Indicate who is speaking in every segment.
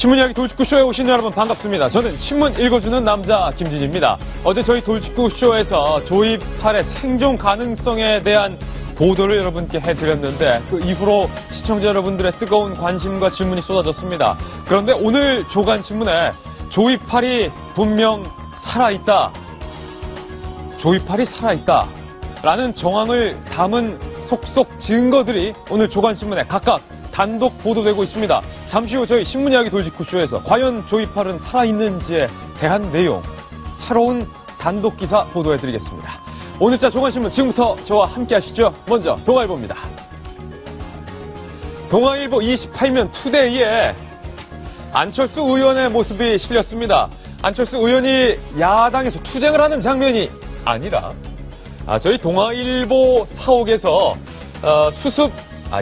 Speaker 1: 신문 이야기 돌직구쇼에 오신 여러분 반갑습니다. 저는 신문 읽어주는 남자 김진입니다. 어제 저희 돌직구쇼에서 조이팔의 생존 가능성에 대한 보도를 여러분께 해드렸는데 그 이후로 시청자 여러분들의 뜨거운 관심과 질문이 쏟아졌습니다. 그런데 오늘 조간신문에 조이팔이 분명 살아있다. 조이팔이 살아있다. 라는 정황을 담은 속속 증거들이 오늘 조간신문에 각각 단독 보도되고 있습니다. 잠시 후 저희 신문 이야기 돌직구쇼에서 과연 조이팔은 살아있는지에 대한 내용 새로운 단독 기사 보도해드리겠습니다. 오늘자 조간신문 지금부터 저와 함께 하시죠. 먼저 동아일보입니다. 동아일보 28면 투데이에 안철수 의원의 모습이 실렸습니다. 안철수 의원이 야당에서 투쟁을 하는 장면이 아니라 저희 동아일보 사옥에서 수습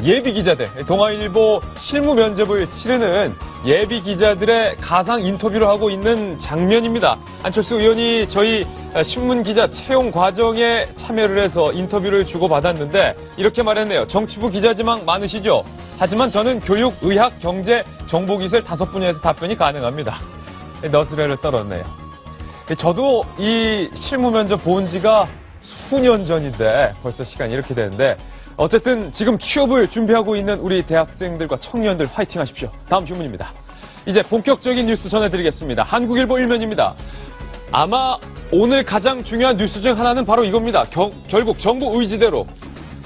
Speaker 1: 예비 기자들, 동아일보 실무 면접을 치르는 예비 기자들의 가상 인터뷰를 하고 있는 장면입니다. 안철수 의원이 저희 신문 기자 채용 과정에 참여를 해서 인터뷰를 주고받았는데 이렇게 말했네요. 정치부 기자지망 많으시죠? 하지만 저는 교육, 의학, 경제, 정보기술 5분야에서 답변이 가능합니다. 너스레를 떨었네요. 저도 이 실무 면접 본 지가 수년 전인데 벌써 시간이 이렇게 되는데 어쨌든 지금 취업을 준비하고 있는 우리 대학생들과 청년들 화이팅 하십시오. 다음 신문입니다. 이제 본격적인 뉴스 전해드리겠습니다. 한국일보 1면입니다. 아마 오늘 가장 중요한 뉴스 중 하나는 바로 이겁니다. 결국 정부 의지대로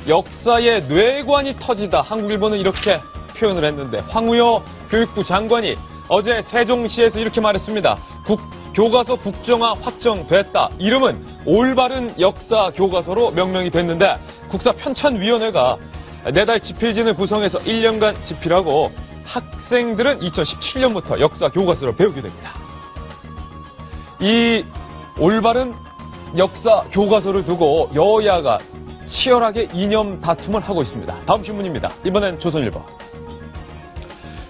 Speaker 1: 역사의 뇌관이 터지다. 한국일보는 이렇게 표현을 했는데 황우여 교육부 장관이 어제 세종시에서 이렇게 말했습니다. 교과서 국정화 확정됐다. 이름은 올바른 역사 교과서로 명명이 됐는데 국사편찬위원회가 내달 집필진을 구성해서 1년간 집필하고 학생들은 2017년부터 역사 교과서를 배우게 됩니다. 이 올바른 역사 교과서를 두고 여야가 치열하게 이념 다툼을 하고 있습니다. 다음 신문입니다. 이번엔 조선일보.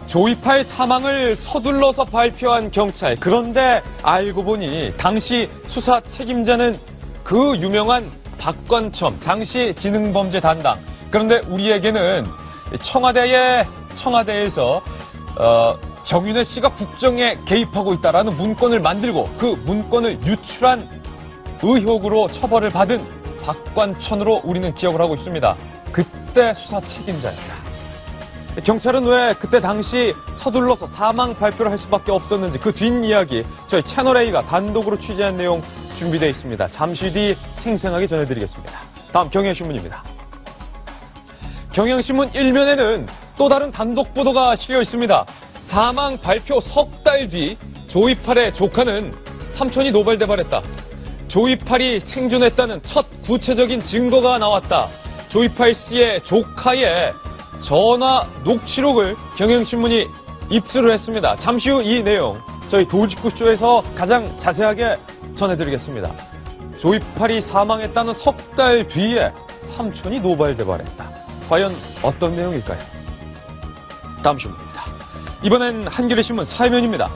Speaker 1: 조이팔 사망을 서둘러서 발표한 경찰. 그런데 알고 보니 당시 수사 책임자는 그 유명한 박관첨, 당시 지능범죄 담당. 그런데 우리에게는 청와대에서 정윤회 씨가 국정에 개입하고 있다라는 문건을 만들고 그 문건을 유출한 의혹으로 처벌을 받은 박관천으로 우리는 기억을 하고 있습니다. 그때 수사 책임자입니다. 경찰은 왜 그때 당시 서둘러서 사망 발표를 할 수밖에 없었는지 그 뒷이야기 저희 채널A가 단독으로 취재한 내용 준비되어 있습니다. 잠시 뒤 생생하게 전해드리겠습니다. 다음 경향신문입니다. 경향신문 1면에는 또 다른 단독 보도가 실려 있습니다. 사망 발표 석 달 뒤 조이팔의 조카는 삼촌이 노발대발했다. 조이팔이 생존했다는 첫 구체적인 증거가 나왔다. 조이팔 씨의 조카의 전화 녹취록을 경향신문이 입수를 했습니다. 잠시 후 이 내용 저희 돌직구쇼에서 가장 자세하게 전해드리겠습니다. 조이팔이 사망했다는 석 달 뒤에 삼촌이 노발대발했다. 과연 어떤 내용일까요? 다음 신문입니다. 이번엔 한겨레신문 사면입니다.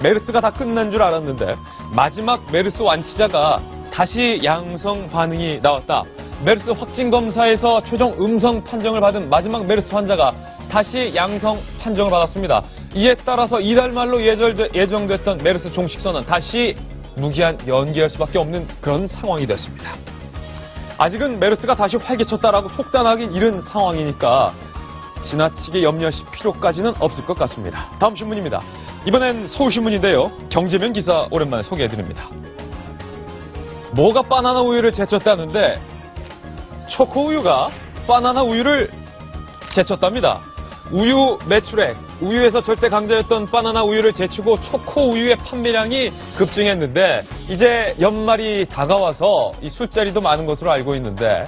Speaker 1: 메르스가 다 끝난 줄 알았는데 마지막 메르스 완치자가 다시 양성 반응이 나왔다. 메르스 확진 검사에서 최종 음성 판정을 받은 마지막 메르스 환자가 다시 양성 판정을 받았습니다. 이에 따라서 이달 말로 예정됐던 메르스 종식선언 다시 무기한 연기할 수밖에 없는 그런 상황이 됐습니다. 아직은 메르스가 다시 활개쳤다라고 속단하긴 이른 상황이니까 지나치게 염려하실 필요까지는 없을 것 같습니다. 다음 신문입니다. 이번엔 서울신문인데요. 경제면 기사 오랜만에 소개해드립니다. 뭐가 바나나 우유를 제쳤다는데 초코우유가 바나나 우유를 제쳤답니다. 우유 매출액, 우유에서 절대 강자였던 바나나 우유를 제치고 초코우유의 판매량이 급증했는데 이제 연말이 다가와서 이 술자리도 많은 것으로 알고 있는데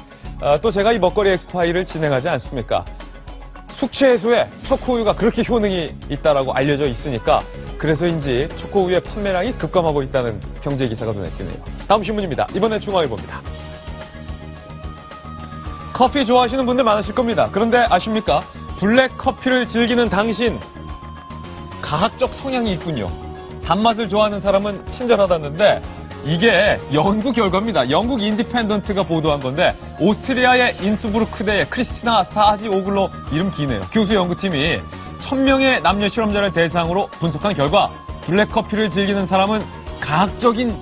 Speaker 1: 또 제가 이 먹거리 엑스파일을 진행하지 않습니까? 숙취 해소에 초코우유가 그렇게 효능이 있다라고 알려져 있으니까 그래서인지 초코우유의 판매량이 급감하고 있다는 경제기사가 눈에 띄네요. 다음 신문입니다. 이번엔 중앙일보입니다. 커피 좋아하시는 분들 많으실 겁니다. 그런데 아십니까? 블랙 커피를 즐기는 당신 가학적 성향이 있군요. 단맛을 좋아하는 사람은 친절하다는데 이게 연구 결과입니다. 영국 인디펜던트가 보도한 건데 오스트리아의 인스부르크대의 크리스티나 사지오글로 이름 기네요. 교수 연구팀이 1000명의 남녀 실험자를 대상으로 분석한 결과 블랙커피를 즐기는 사람은 가학적인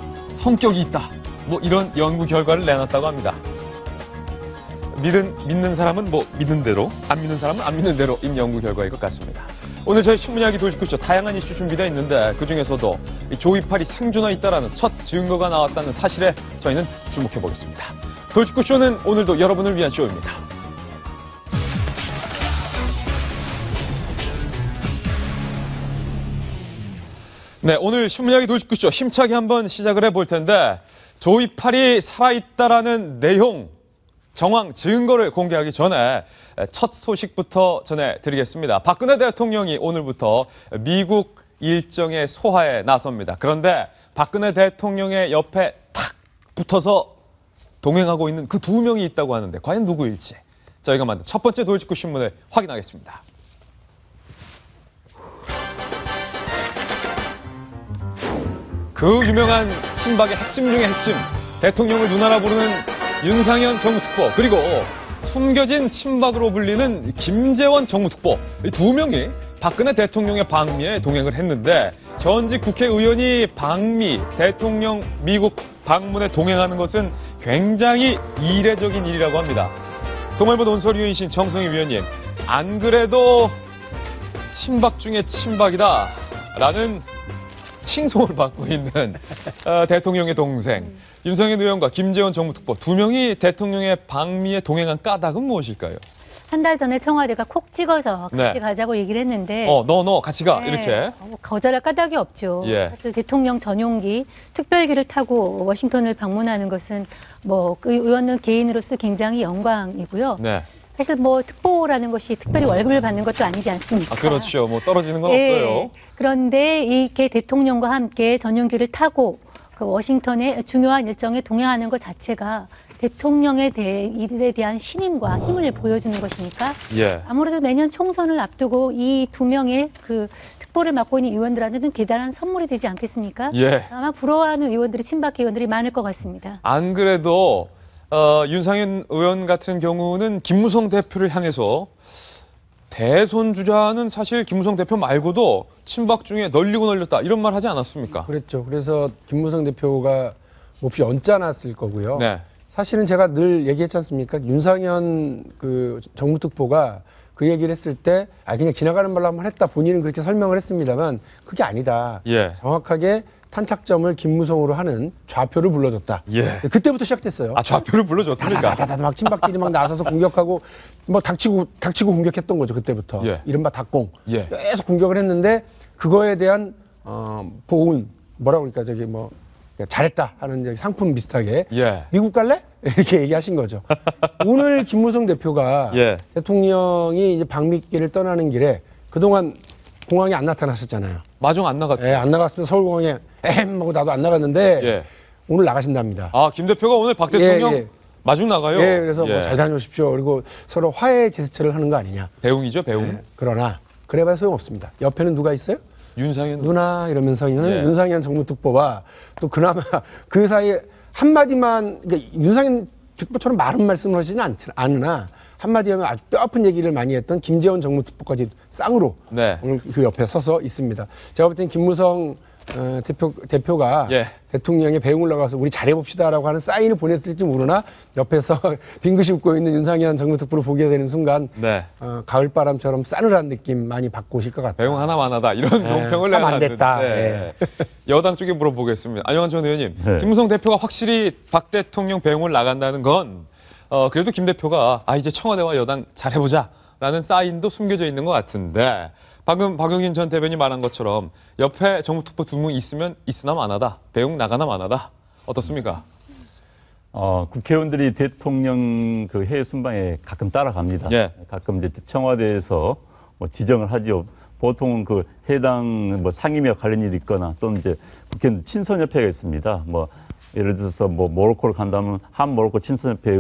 Speaker 1: 성격이 있다. 뭐 이런 연구 결과를 내놨다고 합니다. 믿는 사람은 뭐 믿는 대로, 안 믿는 사람은 안 믿는 대로인 연구 결과일 것 같습니다. 오늘 저희 신문이야기 돌직구쇼 다양한 이슈 준비되어 있는데 그중에서도 조이팔이 생존해있다라는 첫 증거가 나왔다는 사실에 저희는 주목해보겠습니다. 돌직구쇼는 오늘도 여러분을 위한 쇼입니다. 네, 오늘 신문이야기 돌직구쇼 힘차게 한번 시작을 해볼 텐데 조이팔이 살아있다라는 내용, 정황, 증거를 공개하기 전에 첫 소식부터 전해드리겠습니다. 박근혜 대통령이 오늘부터 미국 일정의 소화에 나섭니다. 그런데 박근혜 대통령의 옆에 탁 붙어서 동행하고 있는 그 두 명이 있다고 하는데 과연 누구일지 저희가 만든 첫 번째 돌직구 신문을 확인하겠습니다. 그 유명한 친박의 핵심 중의 핵심, 대통령을 누나라 부르는 윤상현 정무특보, 그리고 숨겨진 친박으로 불리는 김재원 정무특보, 이 두 명이 박근혜 대통령의 방미에 동행을 했는데 현직 국회의원이 방미, 대통령 미국 방문에 동행하는 것은 굉장히 이례적인 일이라고 합니다. 동아일보 논설위원이신 정성희 위원님, 안 그래도 친박 중에 친박이다라는 칭송을 받고 있는 대통령의 동생 윤석열 의원과 김재원 정무특보 두 명이 대통령의 방미에 동행한 까닭은 무엇일까요?
Speaker 2: 한 달 전에 청와대가 콕 찍어서 같이
Speaker 1: 네.
Speaker 2: 가자고 얘기를 했는데
Speaker 1: 너 같이 가
Speaker 2: 네,
Speaker 1: 이렇게
Speaker 2: 거절할 까닭이 없죠.
Speaker 1: 예.
Speaker 2: 사실 대통령 전용기 특별기를 타고 워싱턴을 방문하는 것은 뭐 그 의원은 개인으로서 굉장히 영광이고요.
Speaker 1: 네.
Speaker 2: 사실 뭐 특보라는 것이 특별히 월급을 받는 것도 아니지 않습니까?
Speaker 1: 아, 그렇죠. 뭐 떨어지는 건
Speaker 2: 예.
Speaker 1: 없어요.
Speaker 2: 그런데 이렇게 대통령과 함께 전용기를 타고 그 워싱턴의 중요한 일정에 동행하는 것 자체가 대통령의 일에 대한 신임과 힘을 보여주는 것이니까
Speaker 1: 예.
Speaker 2: 아무래도 내년 총선을 앞두고 이 두 명의 그 특보를 맡고 있는 의원들한테는 대단한 선물이 되지 않겠습니까?
Speaker 1: 예.
Speaker 2: 아마 부러워하는 의원들이 친박 의원들이 많을 것 같습니다.
Speaker 1: 안 그래도 윤상현 의원 같은 경우는 김무성 대표를 향해서 대선 주자는 사실 김무성 대표 말고도 친박 중에 널리고 널렸다 이런 말 하지 않았습니까?
Speaker 3: 그랬죠. 그래서 김무성 대표가 몹시 언짢았을 거고요.
Speaker 1: 네.
Speaker 3: 사실은 제가 늘 얘기했지 않습니까? 윤상현 그 정무특보가 그 얘기를 했을 때 그냥 지나가는 말로 한번 했다. 본인은 그렇게 설명을 했습니다만 그게 아니다.
Speaker 1: 예.
Speaker 3: 정확하게 탄착점을 김무성으로 하는 좌표를 불러줬다.
Speaker 1: 예.
Speaker 3: 그때부터 시작됐어요.
Speaker 1: 아, 좌표를 불러줬습니까?
Speaker 3: 다다다다 막 친박들이 막 나서서 공격하고 뭐 닥치고 공격했던 거죠. 그때부터.
Speaker 1: 예.
Speaker 3: 이른바 닥공.
Speaker 1: 예.
Speaker 3: 계속 공격을 했는데 그거에 대한 보은 뭐라고 그러니까 저기 뭐 잘했다 하는 상품 비슷하게
Speaker 1: 예.
Speaker 3: 미국 갈래? 이렇게 얘기하신 거죠. 오늘 김무성 대표가
Speaker 1: 예.
Speaker 3: 대통령이 이제 방미길을 떠나는 길에 그동안 공항에 안 나타났었잖아요.
Speaker 1: 마중 안 나갔죠.
Speaker 3: 안 나갔으면 서울공항에 하고 나도 안 나갔는데
Speaker 1: 예.
Speaker 3: 오늘 나가신답니다.
Speaker 1: 아, 김 대표가 오늘 박 대통령
Speaker 3: 예.
Speaker 1: 마중 나가요?
Speaker 3: 예, 그래서
Speaker 1: 예.
Speaker 3: 뭐 잘 다녀오십시오. 그리고 서로 화해 제스처를 하는 거 아니냐.
Speaker 1: 배웅이죠, 배웅.
Speaker 3: 예, 그러나 그래봐야 소용없습니다. 옆에는 누가 있어요?
Speaker 1: 윤상현
Speaker 3: 누나 이러면서 있는
Speaker 1: 예.
Speaker 3: 윤상현 정무특보와 또 그나마 그 사이에 한마디만 그러니까 윤상현 특보처럼 많은 말씀을 하지는 않으나 한마디 하면 아주 뼈아픈 얘기를 많이 했던 김재원 정무특보까지 쌍으로
Speaker 1: 네.
Speaker 3: 오늘 그 옆에 서서 있습니다. 제가 볼 땐 김무성 대표가
Speaker 1: 예.
Speaker 3: 대통령의 배웅을 나가서 우리 잘해봅시다라고 하는 사인을 보냈을지 모르나 옆에서 빙긋이 웃고 있는 윤상현 정무특보를 보게 되는 순간
Speaker 1: 네.
Speaker 3: 가을바람처럼 싸늘한 느낌 많이 받고 오실 것 같아요.
Speaker 1: 배웅 하나만 하다 이런 논평을
Speaker 3: 참안
Speaker 1: 내놨는데
Speaker 3: 됐다. 예.
Speaker 1: 여당 쪽에 물어보겠습니다. 안녕한 전 의원님,
Speaker 4: 네.
Speaker 1: 김무성 대표가 확실히 박 대통령 배웅을 나간다는 건 그래도 김 대표가 이제 청와대와 여당 잘해보자라는 사인도 숨겨져 있는 것 같은데 방금 박용진 전 대변인 말한 것처럼 옆에 정무특보 두 명 있으면 있으나 마나다, 배웅 나가나 마나다. 어떻습니까?
Speaker 4: 국회의원들이 대통령 그 해외 순방에 가끔 따라갑니다.
Speaker 1: 예.
Speaker 4: 가끔 이제 청와대에서 뭐 지정을 하죠. 보통은 그 해당 뭐 상임위와 관련 일이 있거나 또는 이제 국회의원 친선협회가 있습니다. 뭐 예를 들어서 뭐 모로코를 간다면 한 모로코 친선협회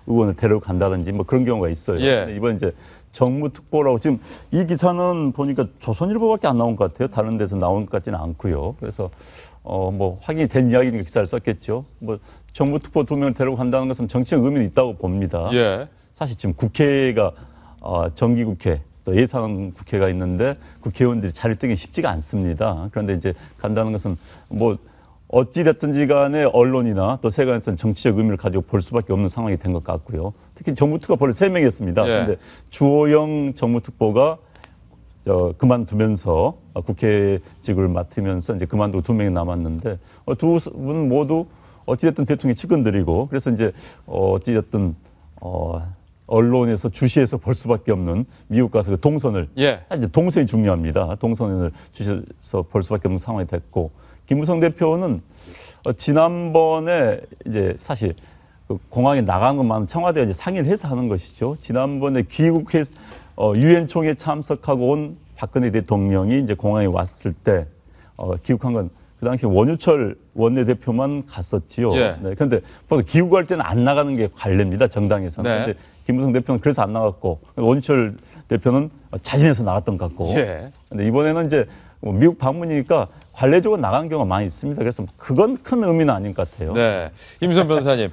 Speaker 4: 의원을 데리고 간다든지 뭐 그런 경우가 있어요.
Speaker 1: 예.
Speaker 4: 근데 이번 이제 정무특보라고 지금 이 기사는 보니까 조선일보밖에 안 나온 것 같아요. 다른 데서 나온 것 같지는 않고요. 그래서 뭐 확인이 된 이야기니까 기사를 썼겠죠. 뭐 정무특보 두 명을 데리고 간다는 것은 정치적 의미는 있다고 봅니다.
Speaker 1: 예.
Speaker 4: 사실 지금 국회가 정기국회 또 예산 국회가 있는데 국회의원들이 자리 뜨기 쉽지가 않습니다. 그런데 이제 간다는 것은 뭐 어찌됐든지 간에 언론이나 또 세간에서는 정치적 의미를 가지고 볼 수밖에 없는 상황이 된 것 같고요. 특히 정무특보가 벌써 3명이었습니다.
Speaker 1: 예.
Speaker 4: 그런데 주호영 정무특보가 그만두면서 국회직을 맡으면서 이제 그만두고 2명이 남았는데 두 분 모두 어찌됐든 대통령이 측근들이고 그래서 이제 어찌됐든 언론에서 주시해서 볼 수밖에 없는 미국 가서 그 동선을
Speaker 1: 예.
Speaker 4: 이제 동선이 중요합니다. 동선을 주셔서 볼 수밖에 없는 상황이 됐고 김무성 대표는 지난번에 이제 사실 그 공항에 나간 것만 청와대가 이제 상의를 해서 하는 것이죠. 지난번에 귀국해 유엔 총회에 참석하고 온 박근혜 대통령이 이제 공항에 왔을 때 귀국한 건 그 당시 원유철 원내대표만 갔었지요.
Speaker 1: 예.
Speaker 4: 네, 그런데 보통 귀국할 때는 안 나가는 게 관례입니다. 정당에서는.
Speaker 1: 네.
Speaker 4: 근데 김무성 대표는 그래서 안 나갔고 원유철 대표는 자진해서 나갔던 것 같고.
Speaker 1: 예.
Speaker 4: 근데 이번에는 이제 미국 방문이니까 관례적으로 나간 경우가 많이 있습니다. 그래서 그건 큰 의미는 아닌 것 같아요.
Speaker 1: 네. 임선 변호사님.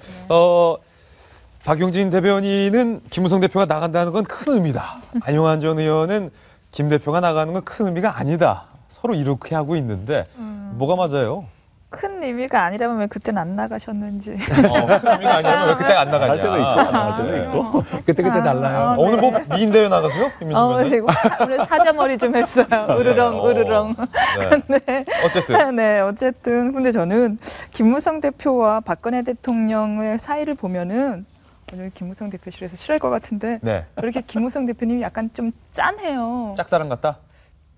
Speaker 1: 박용진 대변인은 김무성 대표가 나간다는 건 큰 의미다. 안용환 전 의원은 김 대표가 나가는 건 큰 의미가 아니다. 서로 이렇게 하고 있는데 뭐가 맞아요?
Speaker 5: 큰 의미가 아니라면 왜 그때는 안 나가셨는지.
Speaker 1: 큰 의미가 아니라면 왜 그때 안 나가냐?
Speaker 4: 할 때도 있고 안 나갈 때도 있고.
Speaker 3: 그때 달라요.
Speaker 5: 네.
Speaker 1: 오늘 뭐 미인 대회 나가세요? 김민준 변호사님?
Speaker 5: 그리고 오늘 사자머리 좀 했어요. 으르렁, 으르렁. 네.
Speaker 1: 어쨌든.
Speaker 5: 네, 어쨌든. 근데 저는 김무성 대표와 박근혜 대통령의 사이를 보면은 오늘 김무성 대표실에서 싫어할 것 같은데
Speaker 1: 네.
Speaker 5: 그렇게 김무성 대표님이 약간 좀 짠해요.
Speaker 1: 짝사랑 같다?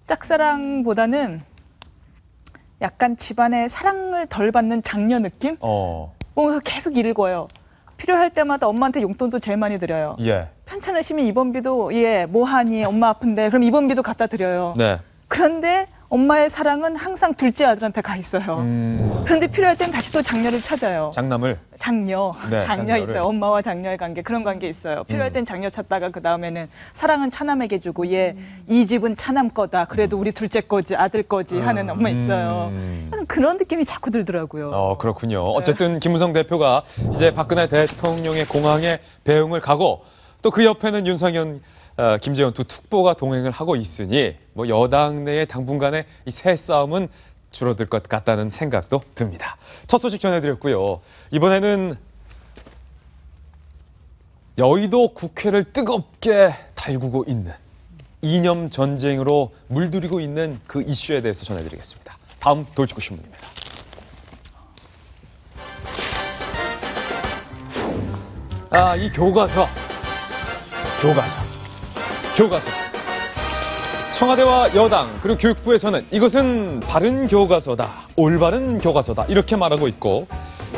Speaker 5: 짝사랑보다는 약간 집안의 사랑을 덜 받는 장녀 느낌? 뭔가 계속 일을 거요. 필요할 때마다 엄마한테 용돈도 제일 많이 드려요.
Speaker 1: 예.
Speaker 5: 편찮으시면 입원비도 뭐하니 엄마 아픈데 그럼 입원비도 갖다 드려요.
Speaker 1: 네.
Speaker 5: 그런데 엄마의 사랑은 항상 둘째 아들한테 가 있어요. 그런데 필요할 땐 다시 또 장녀를 찾아요.
Speaker 1: 장남을.
Speaker 5: 장녀
Speaker 1: 네,
Speaker 5: 장녀
Speaker 1: 장녀를.
Speaker 5: 있어요. 엄마와 장녀의 관계 그런 관계 있어요. 필요할 땐 장녀 찾다가 그 다음에는 사랑은 차남에게 주고 이 집은 차남 거다. 그래도 우리 둘째 거지 아들 거지 하는 엄마 있어요. 그런 느낌이 자꾸 들더라고요.
Speaker 1: 그렇군요. 어쨌든 김무성 대표가 이제 박근혜 대통령의 공항에 배웅을 가고 또 그 옆에는 윤상현, 김재원 두 특보가 동행을 하고 있으니 뭐 여당 내의 당분간의 이 새 싸움은 줄어들 것 같다는 생각도 듭니다. 첫 소식 전해드렸고요. 이번에는 여의도 국회를 뜨겁게 달구고 있는 이념 전쟁으로 물들이고 있는 그 이슈에 대해서 전해드리겠습니다. 다음 돌직구 신문입니다. 이 교과서. 청와대와 여당 그리고 교육부에서는 이것은 바른 교과서다, 올바른 교과서다 이렇게 말하고 있고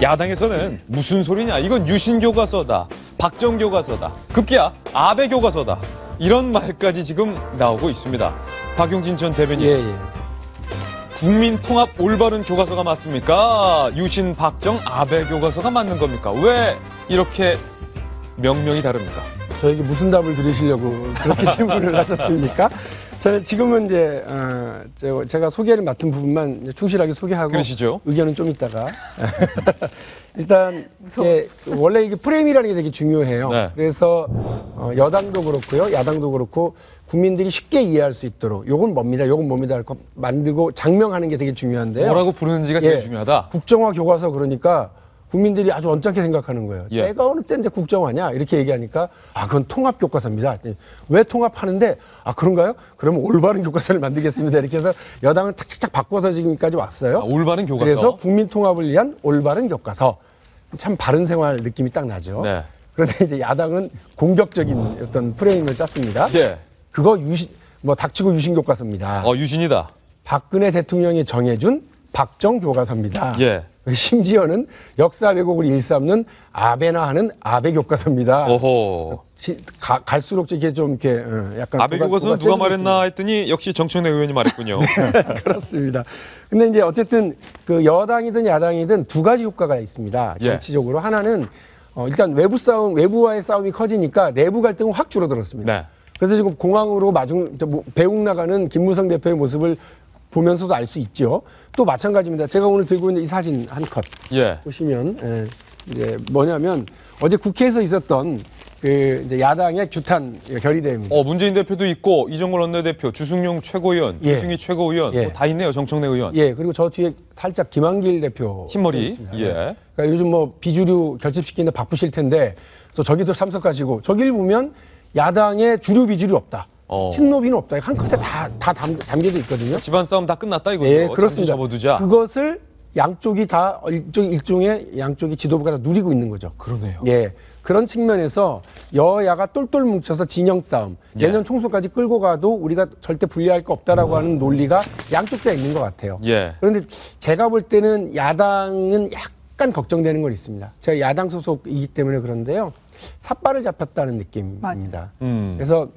Speaker 1: 야당에서는 무슨 소리냐, 이건 유신 교과서다, 박정 교과서다, 급기야 아베 교과서다 이런 말까지 지금 나오고 있습니다. 박용진 전 대변인,
Speaker 3: 예.
Speaker 1: 국민 통합 올바른 교과서가 맞습니까? 유신, 박정, 아베 교과서가 맞는 겁니까? 왜 이렇게 명명이 다릅니까?
Speaker 3: 저에게 무슨 답을 들으시려고 그렇게 질문을 하셨습니까? 저는 지금은 이제 제가 소개를 맡은 부분만 이제 충실하게 소개하고
Speaker 1: 그러시죠?
Speaker 3: 의견은 좀 있다가 일단 원래 이게 프레임이라는 게 되게 중요해요.
Speaker 1: 네.
Speaker 3: 그래서 여당도 그렇고요, 야당도 그렇고 국민들이 쉽게 이해할 수 있도록 요건 뭡니다, 요건 뭡니다 할 거 만들고 장명하는 게 되게 중요한데요.
Speaker 1: 뭐라고 부르는지가 제일
Speaker 3: 예.
Speaker 1: 중요하다.
Speaker 3: 국정화 교과서 그러니까 국민들이 아주 언짢게 생각하는 거예요.
Speaker 1: 예.
Speaker 3: 내가 어느 때인데 국정화냐 이렇게 얘기하니까 그건 통합 교과서입니다. 왜 통합하는데 그런가요? 그러면 올바른 교과서를 만들겠습니다. 이렇게 해서 여당은 착착착 바꿔서 지금까지 왔어요.
Speaker 1: 올바른 교과서.
Speaker 3: 그래서 국민 통합을 위한 올바른 교과서. 참 바른 생활 느낌이 딱 나죠.
Speaker 1: 네.
Speaker 3: 그런데 이제 야당은 공격적인 어떤 프레임을 짰습니다.
Speaker 1: 예.
Speaker 3: 그거 닥치고 유신 교과서입니다.
Speaker 1: 유신이다.
Speaker 3: 박근혜 대통령이 정해준 박정 교과서입니다.
Speaker 1: 예.
Speaker 3: 심지어는 역사 왜곡을 일삼는 아베나 하는 아베 교과서입니다.
Speaker 1: 오호.
Speaker 3: 갈수록 이렇게 좀 이렇게 약간
Speaker 1: 아베 교과서는 누가 말했나 했더니 역시 정청래 의원이 말했군요.
Speaker 3: 그렇습니다. 근데 이제 어쨌든 그 여당이든 야당이든 두 가지 효과가 있습니다.
Speaker 1: 예.
Speaker 3: 정치적으로 하나는 일단 외부와의 싸움이 커지니까 내부 갈등은 확 줄어들었습니다.
Speaker 1: 네.
Speaker 3: 그래서 지금 공항으로 배웅 나가는 김무성 대표의 모습을 보면서도 알 수 있죠. 또 마찬가지입니다. 제가 오늘 들고 있는 이 사진 한 컷
Speaker 1: 예.
Speaker 3: 보시면 이제 뭐냐면 어제 국회에서 있었던 이제 야당의 규탄 결의대회입니다.
Speaker 1: 문재인 대표도 있고 이정걸 원내대표, 주승용 최고위원,
Speaker 3: 예.
Speaker 1: 유승희 최고위원,
Speaker 3: 예.
Speaker 1: 뭐다 있네요. 정청래 의원.
Speaker 3: 예, 그리고 저 뒤에 살짝 김한길 대표.
Speaker 1: 흰머리.
Speaker 3: 있습니다.
Speaker 1: 예.
Speaker 3: 그러니까 요즘 뭐 비주류 결집시키는데 바쁘실 텐데, 또 저기도 참석하시고, 저길 보면 야당의 주류 비주류 없다. 친노비는 없다. 한 컷에 다 담겨져 있거든요.
Speaker 1: 집안 싸움 다 끝났다 이거죠.
Speaker 3: 예, 그렇습니다.
Speaker 1: 접어두자.
Speaker 3: 그것을 양쪽이 다 일종의 양쪽이 지도부가 다 누리고 있는 거죠.
Speaker 1: 그러네요.
Speaker 3: 예. 그런 측면에서 여야가 똘똘 뭉쳐서 진영 싸움,
Speaker 1: 예.
Speaker 3: 내년 총선까지 끌고 가도 우리가 절대 불리할 거 없다라고 하는 논리가 양쪽 다 있는 것 같아요.
Speaker 1: 예.
Speaker 3: 그런데 제가 볼 때는 야당은 약간 걱정되는 건 있습니다. 제가 야당 소속이기 때문에 그런데요. 삿발을 잡혔다는 느낌입니다. 그래서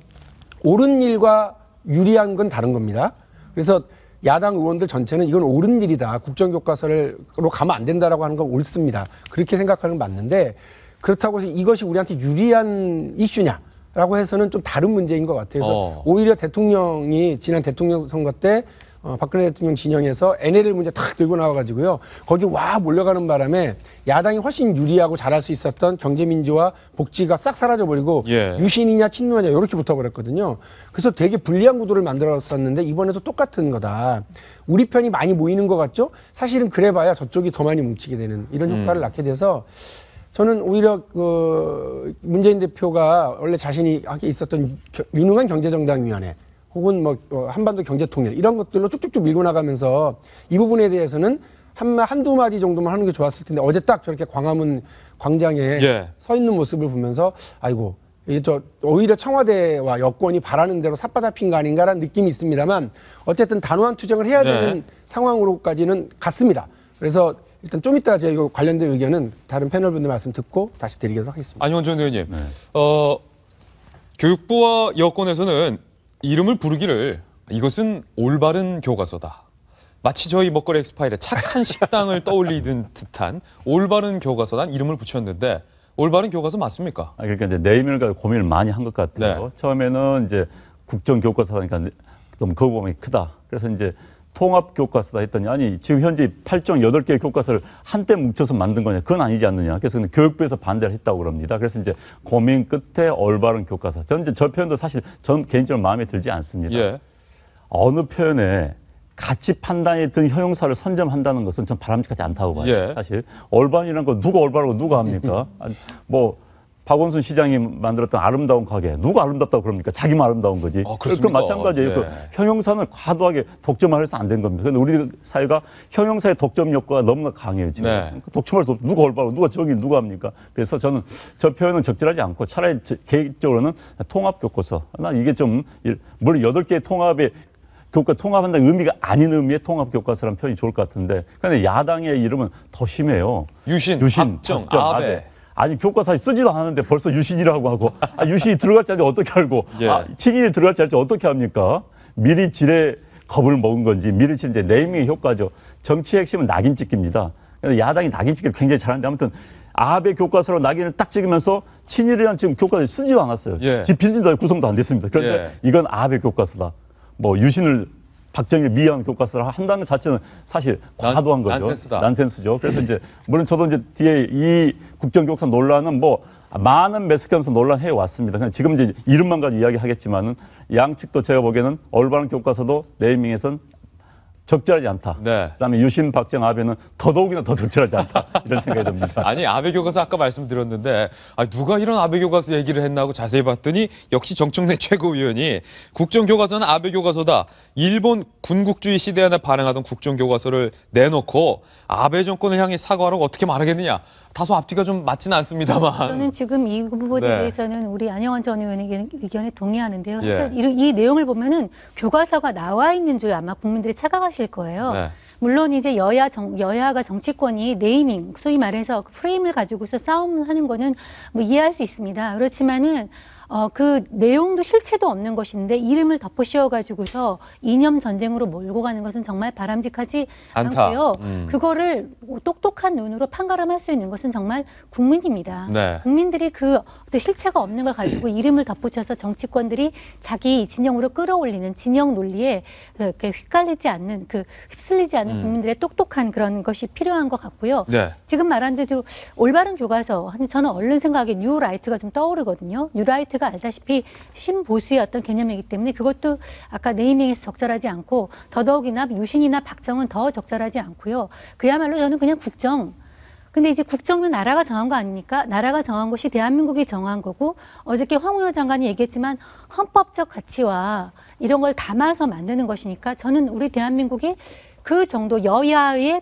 Speaker 3: 옳은 일과 유리한 건 다른 겁니다. 그래서 야당 의원들 전체는 이건 옳은 일이다. 국정교과서로 가면 안 된다라고 하는 건 옳습니다. 그렇게 생각하는 건 맞는데 그렇다고 해서 이것이 우리한테 유리한 이슈냐라고 해서는 좀 다른 문제인 것 같아요. 그래서 오히려 대통령이 지난 대통령 선거 때 박근혜 대통령 진영에서 NLL 문제 탁 들고 나와가지고요. 거기 와 몰려가는 바람에 야당이 훨씬 유리하고 잘할 수 있었던 경제민주화 복지가 싹 사라져버리고
Speaker 1: 예.
Speaker 3: 유신이냐 친노냐 이렇게 붙어버렸거든요. 그래서 되게 불리한 구도를 만들었었는데 이번에도 똑같은 거다. 우리 편이 많이 모이는 것 같죠? 사실은 그래봐야 저쪽이 더 많이 뭉치게 되는 이런 효과를 낳게 돼서 저는 오히려 문재인 대표가 원래 자신이 하게 있었던 유능한 경제정당위원회 혹은 한반도 경제통일 이런 것들로 쭉쭉쭉 밀고 나가면서 이 부분에 대해서는 한두 마디 정도만 하는 게 좋았을 텐데 어제 딱 저렇게 광화문 광장에
Speaker 1: 예.
Speaker 3: 서 있는 모습을 보면서 아이고 이게 오히려 청와대와 여권이 바라는 대로 삿바잡힌 거 아닌가라는 느낌이 있습니다만 어쨌든 단호한 투쟁을 해야 되는 상황으로까지는 갔습니다. 그래서 일단 좀 이따 제가 관련된 의견은 다른 패널분들 말씀 듣고 다시 드리도록 하겠습니다.
Speaker 1: 안희원 전 의원님, 교육부와 여권에서는 이름을 부르기를 이것은 올바른 교과서다. 마치 저희 먹거리 엑스파일에 착한 식당을 떠올리는 듯한 올바른 교과서란 이름을 붙였는데 올바른 교과서 맞습니까?
Speaker 4: 그러니까 이제 네이밍을 가지고 고민을 많이 한 것 같아요.
Speaker 1: 네.
Speaker 4: 처음에는 이제 국정교과서니까 좀 거부감이 크다. 그래서 이제 통합교과서다 했더니 아니 지금 현재 8종 8개의 교과서를 한때 뭉쳐서 만든 거냐. 그건 아니지 않느냐. 그래서 교육부에서 반대를 했다고 그럽니다. 그래서 이제 고민 끝에 올바른 교과서. 저는 이제 저 표현도 사실 전 개인적으로 마음에 들지 않습니다.
Speaker 1: 예.
Speaker 4: 어느 표현에 가치 판단이 든 형용사를 선점한다는 것은 전 바람직하지 않다고 봐요.
Speaker 1: 예.
Speaker 4: 사실 올바른이라는 거 누가 올바르고 누가 합니까? 아니, 박원순 시장이 만들었던 아름다운 가게 누가 아름답다고 그럽니까? 자기만 아름다운 거지.
Speaker 1: 그렇습니까?
Speaker 4: 그 마찬가지예요.
Speaker 1: 예.
Speaker 4: 그 형용사는 과도하게 독점화해서 안 된 겁니다. 그런데 우리 사회가 형용사의 독점 효과가 너무나 강해요. 지금.
Speaker 1: 네.
Speaker 4: 독점할 누가 올바르고 누가 정의 누가 합니까? 그래서 저는 저 표현은 적절하지 않고 차라리 개인적으로는 통합교과서. 난 이게 좀 물론 8개의 통합에 교과 통합한다는 의미가 아닌 의미의 통합교과서라는 표현이 좋을 것 같은데 그런데 야당의 이름은 더 심해요.
Speaker 1: 유신, 박정, 아베.
Speaker 4: 아니 교과서에 쓰지도 않았는데 벌써 유신이라고 하고 유신이 들어갈지 알지 어떻게 알고
Speaker 1: 예.
Speaker 4: 친인이 들어갈지 알지 어떻게 합니까? 미리 지레 겁을 먹은 건지 미리 이제 네이밍의 효과죠. 정치의 핵심은 낙인 찍기입니다. 그래서 야당이 낙인 찍기를 굉장히 잘하는데 아무튼 아베 교과서로 낙인을 딱 찍으면서 친일이라는 지금 교과서에 쓰지도 않았어요.
Speaker 1: 예.
Speaker 4: 빌진도 구성도 안 됐습니다. 그런데 이건 아베 교과서다. 유신을 박정희를 미화한 교과서를 한다는 것 자체는 사실 과도한 거죠. 난센스죠. 그래서 이제 물론 저도 이제 뒤에 이 국정교과서 논란은 많은 매스컴에서 논란해 왔습니다. 그냥 지금 이제 이름만 가지고 이야기하겠지만은 양측도 제가 보기에는 올바른 교과서도 네이밍에선 적절하지 않다.
Speaker 1: 네.
Speaker 4: 그다음에 유신, 박정, 아베는 더더욱이나 더 적절하지 않다. 이런 생각이 듭니다.
Speaker 1: 아니 아베 교과서 아까 말씀드렸는데 누가 이런 아베 교과서 얘기를 했나 하고 자세히 봤더니 역시 정청래 최고위원이 국정교과서는 아베 교과서다. 일본 군국주의 시대 안에 발행하던 국정교과서를 내놓고 아베 정권을 향해 사과하라고 어떻게 말하겠느냐. 다소 앞뒤가 좀 맞지는 않습니다만.
Speaker 2: 저는 지금 이 부분에
Speaker 1: 네.
Speaker 2: 대해서는 우리 안영원 전 의원의 의견에 동의하는데요.
Speaker 1: 예.
Speaker 2: 사실 이 내용을 보면은 교과서가 나와 있는 줄 아마 국민들이 착각하실 거예요.
Speaker 1: 네.
Speaker 2: 물론 이제 여야가 정치권이 네이밍, 소위 말해서 프레임을 가지고서 싸움하는 거는 이해할 수 있습니다. 그렇지만은 그 내용도 실체도 없는 것인데 이름을 덮어 씌워가지고서 이념 전쟁으로 몰고 가는 것은 정말 바람직하지
Speaker 1: 않다.
Speaker 2: 않고요.
Speaker 1: 음.
Speaker 2: 그거를 똑똑한 눈으로 판가름할 수 있는 것은 정말 국민입니다.
Speaker 1: 네.
Speaker 2: 국민들이 그 어떤 실체가 없는 걸 가지고 이름을 덧붙여서 정치권들이 자기 진영으로 끌어올리는 진영 논리에 이렇게 휘갈리지 않는 휩쓸리지 않는 국민들의 똑똑한 그런 것이 필요한 것 같고요.
Speaker 1: 네.
Speaker 2: 지금 말한 대로 올바른 교과서, 저는 얼른 생각에 뉴라이트가 좀 떠오르거든요. 뉴라이트가 알다시피 신보수의 어떤 개념이기 때문에 그것도 아까 네이밍에서 적절하지 않고 더더욱이나 유신이나 박정은 더 적절하지 않고요. 그야말로 저는 그냥 국정. 근데 이제 국정은 나라가 정한 거 아닙니까? 나라가 정한 것이 대한민국이 정한 거고 어저께 황우여 장관이 얘기했지만 헌법적 가치와 이런 걸 담아서 만드는 것이니까 저는 우리 대한민국이 그 정도 여야의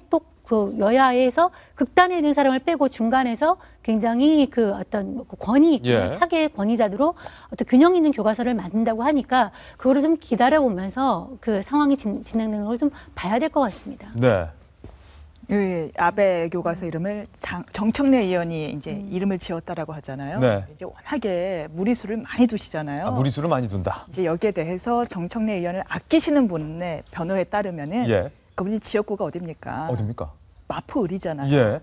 Speaker 2: 여야에서 극단에 있는 사람을 빼고 중간에서 굉장히 어떤 권위 있고
Speaker 1: 예.
Speaker 2: 사계의 권위자들로 어떤 균형 있는 교과서를 만든다고 하니까 그거를 좀 기다려보면서 그 상황이 진행되는 걸 좀 봐야 될 것 같습니다.
Speaker 1: 네.
Speaker 5: 이 아베 교과서 이름을 정청래 의원이 이제 이름을 지었다라고 하잖아요.
Speaker 1: 네.
Speaker 5: 이제 워낙에 무리수를 많이 두시잖아요.
Speaker 1: 무리수를 많이 둔다.
Speaker 5: 이제 여기에 대해서 정청래 의원을 아끼시는 분의 변호에 따르면은
Speaker 1: 예.
Speaker 5: 그분이 지역구가 어딥니까?
Speaker 1: 어딥니까?
Speaker 5: 마포을이잖아요.
Speaker 1: 예.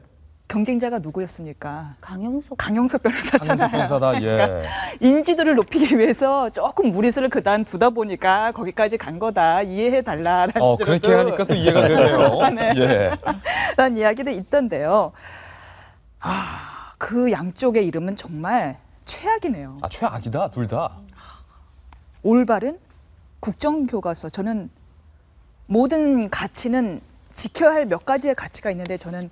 Speaker 5: 경쟁자가 누구였습니까?
Speaker 2: 강용석
Speaker 5: 강용석 변호사잖아요.
Speaker 1: 강용석 변호사다. 예.
Speaker 5: 인지도를 높이기 위해서 조금 무리수를 그단 두다 보니까 거기까지 간 거다. 이해해달라라는 식으로도
Speaker 1: 그렇게 하니까 또 이해가 되네요.
Speaker 5: 네.
Speaker 1: 예.
Speaker 5: 라는 이야기도 있던데요. 그 양쪽의 이름은 정말 최악이네요.
Speaker 1: 최악이다, 둘 다.
Speaker 5: 올바른 국정교과서. 저는 모든 가치는 지켜야 할 몇 가지의 가치가 있는데 저는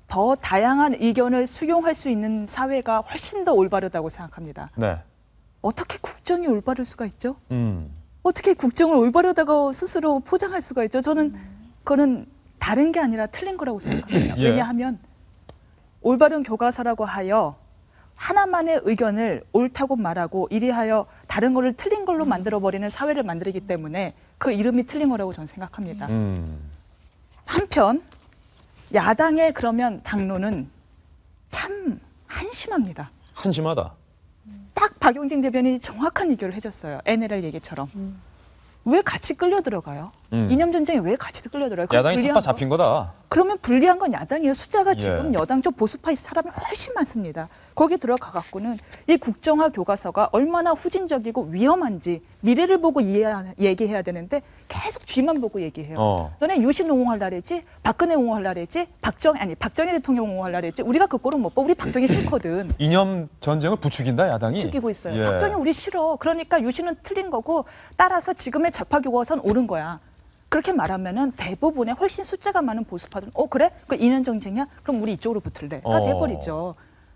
Speaker 5: 더 다양한 의견을 수용할 수 있는 사회가 훨씬 더 올바르다고 생각합니다.
Speaker 1: 네.
Speaker 5: 어떻게 국정이 올바를 수가 있죠?
Speaker 1: 음.
Speaker 5: 어떻게 국정을 올바르다고 스스로 포장할 수가 있죠? 저는 그거는 다른 게 아니라 틀린 거라고 생각합니다.
Speaker 1: 예.
Speaker 5: 왜냐하면 올바른 교과서라고 하여 하나만의 의견을 옳다고 말하고 이리하여 다른 거를 틀린 걸로 만들어버리는 사회를 만들기 때문에 그 이름이 틀린 거라고 저는 생각합니다. 한편 야당의 그러면 당론은 참 한심합니다.
Speaker 1: 한심하다.
Speaker 5: 딱 박용진 대변인이 정확한 얘기를 해줬어요. NLL 얘기처럼. 왜 같이 끌려 들어가요? 이념 전쟁에 왜 같이 끌려 들어가요?
Speaker 1: 야당이 삽바 잡힌 거다.
Speaker 5: 그러면 불리한 건 야당이에요. 숫자가
Speaker 1: 예.
Speaker 5: 지금 여당 쪽 보수파의 사람이 훨씬 많습니다. 거기에 들어가 갖고는 이 국정화 교과서가 얼마나 후진적이고 위험한지 미래를 보고 얘기해야 되는데 계속 뒤만 보고 얘기해요. 너네 유신 옹호하려고 했지, 박근혜 옹호하려고 했지, 박정희 대통령 옹호하려고 했지. 우리가 그 꼴은 못 봐. 우리 박정희 싫거든.
Speaker 1: 이념 전쟁을 부추긴다, 야당이.
Speaker 5: 부추기고 있어요.
Speaker 1: 예.
Speaker 5: 박정희 우리 싫어. 그러니까 유신은 틀린 거고 따라서 지금의 좌파 교과서는 옳은 거야. 그렇게 말하면은 대부분의 훨씬 숫자가 많은 보수파들은 그래? 그 이념 정쟁이야? 그럼 우리 이쪽으로 붙을래. 다 돼버리죠.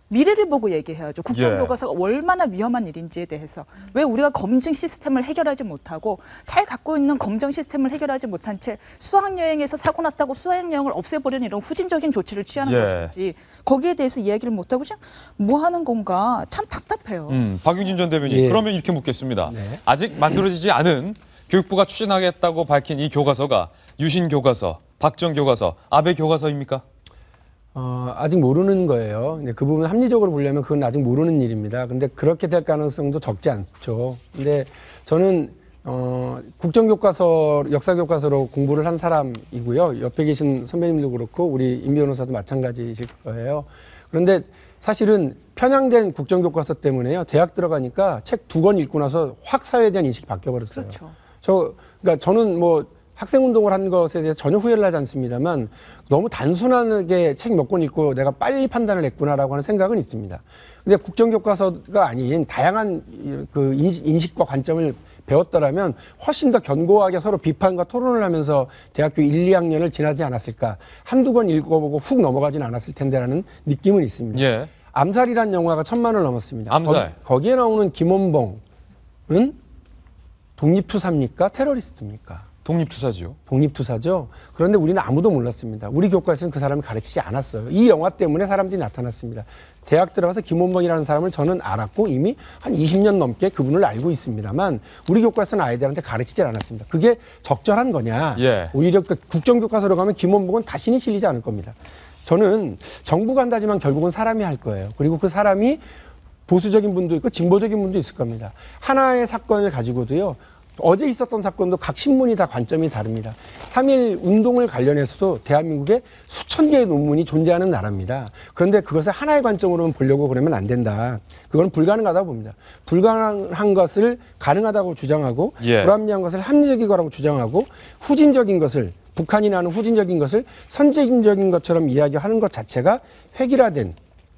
Speaker 5: 미래를 보고 얘기해야죠. 국정교과서가 얼마나 위험한 일인지에 대해서. 왜 우리가 검증 시스템을 해결하지 못하고 잘 갖고 있는 검정 시스템을 해결하지 못한 채 수학여행에서 사고 났다고 수학여행을 없애버리는 이런 후진적인 조치를 취하는 것인지 거기에 대해서 이야기를 못하고 지금 뭐 하는 건가 참 답답해요.
Speaker 1: 박용진 전 대변인,
Speaker 3: 예.
Speaker 1: 그러면 이렇게 묻겠습니다.
Speaker 3: 네.
Speaker 1: 아직 만들어지지 않은 교육부가 추진하겠다고 밝힌 이 교과서가 유신 교과서, 박정 교과서, 아베 교과서입니까?
Speaker 3: 아직 모르는 거예요. 근데 그 부분 합리적으로 보려면 그건 아직 모르는 일입니다. 근데 그렇게 될 가능성도 적지 않죠. 근데 저는 국정교과서, 역사교과서로 공부를 한 사람이고요. 옆에 계신 선배님도 그렇고 우리 임 변호사도 마찬가지이실 거예요. 그런데 사실은 편향된 국정교과서 때문에요. 대학 들어가니까 책 2권 읽고 나서 확 사회에 대한 인식이 바뀌어버렸어요.
Speaker 5: 그렇죠.
Speaker 3: 그러니까 저는 뭐 학생운동을 한 것에 대해서 전혀 후회를 하지 않습니다만 너무 단순하게 책 몇 권 읽고 내가 빨리 판단을 했구나라고 하는 생각은 있습니다. 근데 국정교과서가 아닌 다양한 그 인식과 관점을 배웠더라면 훨씬 더 견고하게 서로 비판과 토론을 하면서 대학교 1, 2학년을 지나지 않았을까. 한두 권 읽어보고 훅 넘어가진 않았을 텐데라는 느낌은 있습니다.
Speaker 1: 예.
Speaker 3: 암살이라는 영화가 1000만을 넘었습니다.
Speaker 1: 암살.
Speaker 3: 거기에 나오는 김원봉은 독립투사입니까? 테러리스트입니까?
Speaker 1: 독립투사지요.
Speaker 3: 독립투사죠. 그런데 우리는 아무도 몰랐습니다. 우리 교과에서는 그 사람을 가르치지 않았어요. 이 영화 때문에 사람들이 나타났습니다. 대학 들어가서 김원봉이라는 사람을 저는 알았고 이미 한 20년 넘게 그분을 알고 있습니다만 우리 교과에서는 아이들한테 가르치지 않았습니다. 그게 적절한 거냐.
Speaker 1: 예.
Speaker 3: 오히려 그 국정교과서로 가면 김원봉은 다시는 실리지 않을 겁니다. 저는 정부가 한다지만 결국은 사람이 할 거예요. 그리고 그 사람이 보수적인 분도 있고 진보적인 분도 있을 겁니다. 하나의 사건을 가지고도요. 어제 있었던 사건도 각 신문이 다 관점이 다릅니다. 3.1 운동을 관련해서도 대한민국에 수천 개의 논문이 존재하는 나라입니다. 그런데 그것을 하나의 관점으로만 보려고 그러면 안 된다. 그건 불가능하다고 봅니다. 불가능한 것을 가능하다고 주장하고
Speaker 1: 예.
Speaker 3: 불합리한 것을 합리적이라고 주장하고 후진적인 것을 북한이 나는 후진적인 것을 선진적인 것처럼 이야기하는 것 자체가 획일화된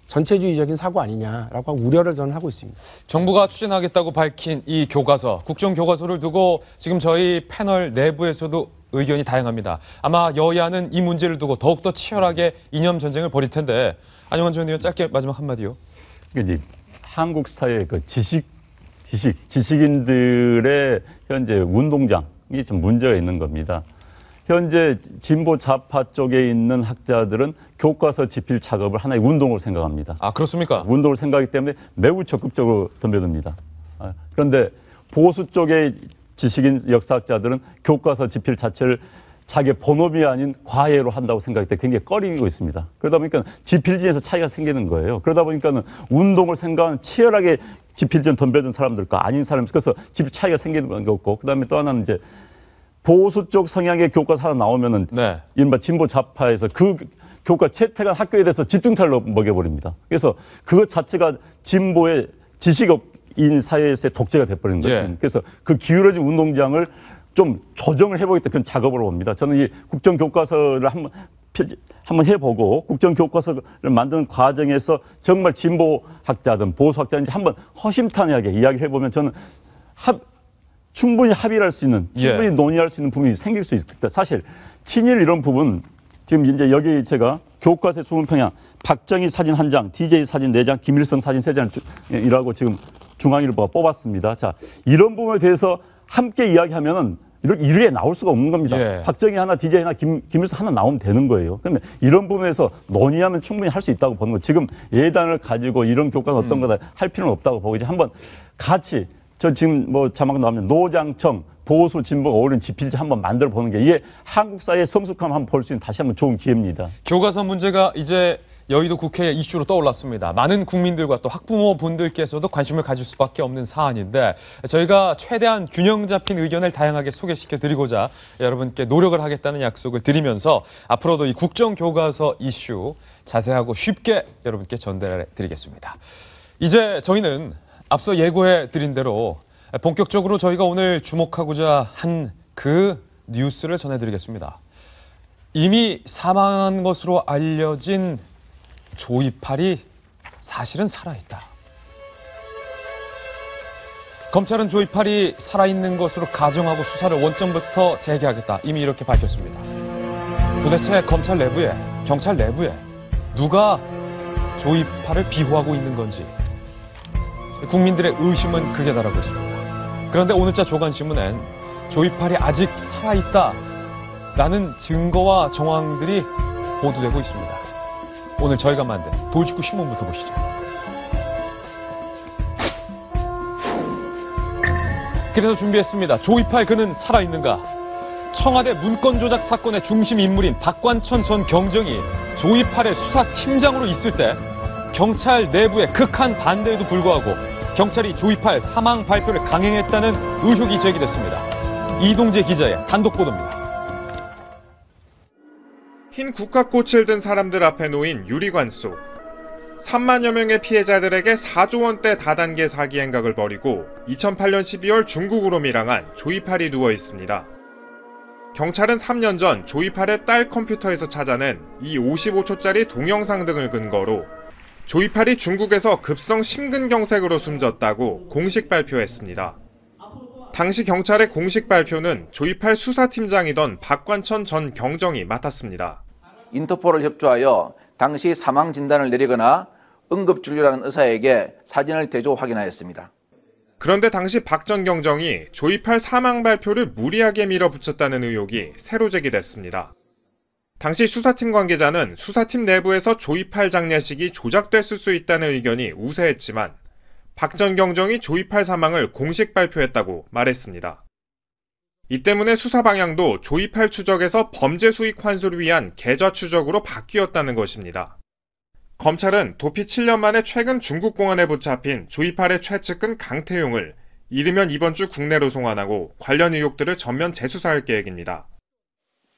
Speaker 3: 전체주의적인 사고 아니냐라고 우려를 저는 하고 있습니다.
Speaker 1: 정부가 추진하겠다고 밝힌 이 교과서, 국정교과서를 두고 지금 저희 패널 내부에서도 의견이 다양합니다. 아마 여야는 이 문제를 두고 더욱더 치열하게 이념 전쟁을 벌일 텐데, 안영환 전 의원 짧게 마지막 한마디요.
Speaker 4: 이제 한국 사회의 그 지식인들의 현재 운동장이 좀 문제가 있는 겁니다. 현재 진보 좌파 쪽에 있는 학자들은 교과서 집필 작업을 하나의 운동으로 생각합니다.
Speaker 1: 아, 그렇습니까?
Speaker 4: 운동으로 생각하기 때문에 매우 적극적으로 덤벼듭니다. 그런데 보수 쪽의 지식인 역사학자들은 교과서 집필 자체를 자기의 본업이 아닌 과외로 한다고 생각할 때 굉장히 꺼리고 있습니다. 그러다 보니까 집필진에서 차이가 생기는 거예요. 그러다 보니까는 운동을 생각하는 치열하게 집필진 덤벼든 사람들과 아닌 사람들, 그래서 집필 차이가 생기는 거고, 그 다음에 또 하나는 이제 보수 쪽 성향의 교과서 하나 나오면은
Speaker 1: 네.
Speaker 4: 이른바 진보 좌파에서 그 교과 채택한 학교에 대해서 집중찰로 먹여버립니다. 그래서 그것 자체가 진보의 지식인 사회에서의 독재가 돼버리는 거죠.
Speaker 1: 예.
Speaker 4: 그래서 그 기울어진 운동장을 좀 조정을 해보겠다, 그런 작업으로 봅니다. 저는 이 국정교과서를 한번 해보고 국정교과서를 만드는 과정에서 정말 진보학자든 보수학자든지 한번 허심탄회하게 이야기를 해보면 저는 충분히 합의를 할 수 있는, 충분히 논의할 수 있는 부분이 생길 수 있다. 사실 친일 이런 부분, 지금 이제 여기 제가 교과서의 20평양, 박정희 사진 1장, DJ 사진 4장, 김일성 사진 3장이라고 지금 중앙일보가 뽑았습니다. 자, 이런 부분에 대해서 함께 이야기하면은 이렇게 나올 수가 없는 겁니다.
Speaker 1: 예.
Speaker 4: 박정희 하나, DJ 하나, 김일성 하나 나오면 되는 거예요. 그러면 이런 부분에서 논의하면 충분히 할 수 있다고 보는 거. 지금 예단을 가지고 이런 교과는 어떤 거다 할 필요는 없다고 보고 이제 한번 같이 저 지금 뭐 자막 나오면 노장청 보수 진보가 어울리는 집필지 한번 만들어 보는 게 이게 한국 사회의 성숙함을 한번 볼 수 있는 다시 한번 좋은 기회입니다.
Speaker 1: 교과서 문제가 이제 여의도 국회 이슈로 떠올랐습니다. 많은 국민들과 또 학부모분들께서도 관심을 가질 수밖에 없는 사안인데 저희가 최대한 균형 잡힌 의견을 다양하게 소개시켜드리고자 여러분께 노력을 하겠다는 약속을 드리면서 앞으로도 이 국정교과서 이슈 자세하고 쉽게 여러분께 전달해드리겠습니다. 이제 저희는 앞서 예고해드린 대로 본격적으로 저희가 오늘 주목하고자 한 그 뉴스를 전해드리겠습니다. 이미 사망한 것으로 알려진 조이팔이 사실은 살아있다. 검찰은 조이팔이 살아있는 것으로 가정하고 수사를 원점부터 재개하겠다. 이미 이렇게 밝혔습니다. 도대체 검찰 내부에, 경찰 내부에 누가 조이팔을 비호하고 있는 건지 국민들의 의심은 극에 달하고 있습니다. 그런데 오늘자 조간신문엔 조이팔이 아직 살아있다라는 증거와 정황들이 보도되고 있습니다. 오늘 저희가 만든 돌직구 신문부터 보시죠. 그래서 준비했습니다. 조이팔 그는 살아있는가? 청와대 문건 조작 사건의 중심 인물인 박관천 전 경정이 조이팔의 수사팀장으로 있을 때 경찰 내부의 극한 반대에도 불구하고 경찰이 조이팔 사망 발표를 강행했다는 의혹이 제기됐습니다. 이동재 기자의 단독 보도입니다.
Speaker 6: 흰 국화꽃을 든 사람들 앞에 놓인 유리관 속 3만여 명의 피해자들에게 4조 원대 다단계 사기 행각을 벌이고 2008년 12월 중국으로 밀항한 조이팔이 누워 있습니다. 경찰은 3년 전 조이팔의 딸 컴퓨터에서 찾아낸 이 55초짜리 동영상 등을 근거로 조이팔이 중국에서 급성 심근경색으로 숨졌다고 공식 발표했습니다. 당시 경찰의 공식 발표는 조이팔 수사팀장이던 박관천 전 경정이 맡았습니다.
Speaker 7: 인터폴을 협조하여 당시 사망 진단을 내리거나 응급진료라는 의사에게 사진을 대조 확인하였습니다.
Speaker 6: 그런데 당시 박 전 경정이 조이팔 사망 발표를 무리하게 밀어붙였다는 의혹이 새로 제기됐습니다. 당시 수사팀 관계자는 수사팀 내부에서 조이팔 장례식이 조작됐을 수 있다는 의견이 우세했지만 박 전 경정이 조이팔 사망을 공식 발표했다고 말했습니다. 이 때문에 수사 방향도 조이팔 추적에서 범죄 수익 환수를 위한 계좌 추적으로 바뀌었다는 것입니다. 검찰은 도피 7년 만에 최근 중국 공안에 붙잡힌 조이팔의 최측근 강태용을 이르면 이번 주 국내로 송환하고 관련 의혹들을 전면 재수사할 계획입니다.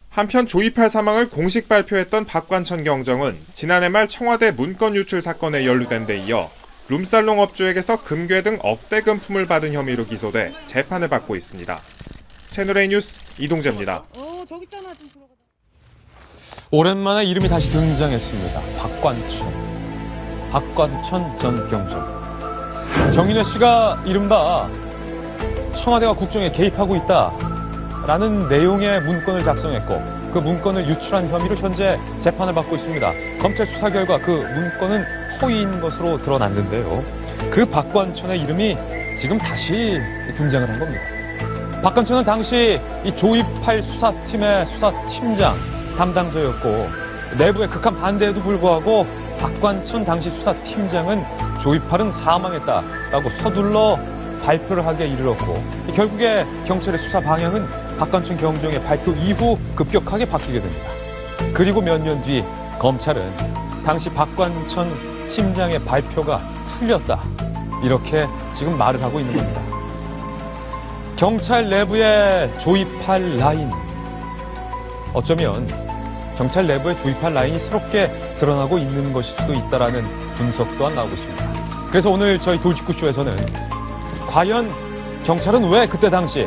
Speaker 6: 한편 조이팔 사망을 공식 발표했던 박관천 경정은 지난해 말 청와대 문건 유출 사건에 연루된 데 이어 룸살롱 업주에게서 금괴 등 억대 금품을 받은 혐의로 기소돼 재판을 받고 있습니다. 채널A 뉴스 이동재입니다.
Speaker 1: 오랜만에 이름이 다시 등장했습니다. 박관천 전 경정. 정인회 씨가 이른바 청와대가 국정에 개입하고 있다라는 내용의 문건을 작성했고 그 문건을 유출한 혐의로 현재 재판을 받고 있습니다. 검찰 수사 결과 그 문건은 허위인 것으로 드러났는데요. 그 박관천의 이름이 지금 다시 등장을 한 겁니다. 박관천은 당시 이 조이팔 수사팀의 수사팀장 담당자였고 내부의 극한 반대에도 불구하고 박관천 당시 수사팀장은 조이팔은 사망했다라고 서둘러 발표를 하기에 이르렀고 결국에 경찰의 수사 방향은 박관천 경정의 발표 이후 급격하게 바뀌게 됩니다. 그리고 몇 년 뒤 검찰은 당시 박관천 팀장의 발표가 틀렸다 이렇게 지금 말을 하고 있는 겁니다. 경찰 내부의 조이팔 라인, 어쩌면 경찰 내부의 조이팔 라인이 새롭게 드러나고 있는 것일 수도 있다라는 분석 또한 나오고 있습니다. 그래서 오늘 저희 돌직구쇼에서는 과연 경찰은 왜 그때 당시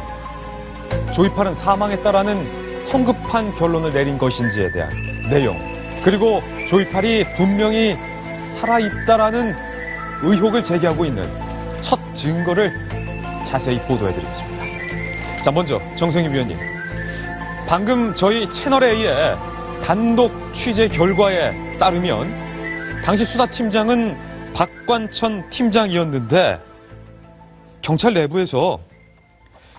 Speaker 1: 조이팔은 사망했다라는 성급한 결론을 내린 것인지에 대한 내용, 그리고 조이팔이 분명히 살아있다라는 의혹을 제기하고 있는 첫 증거를 자세히 보도해드리겠습니다. 자, 먼저 정성희 위원님, 방금 저희 채널A의 단독 취재 결과에 따르면 당시 수사팀장은 박관천 팀장이었는데 경찰 내부에서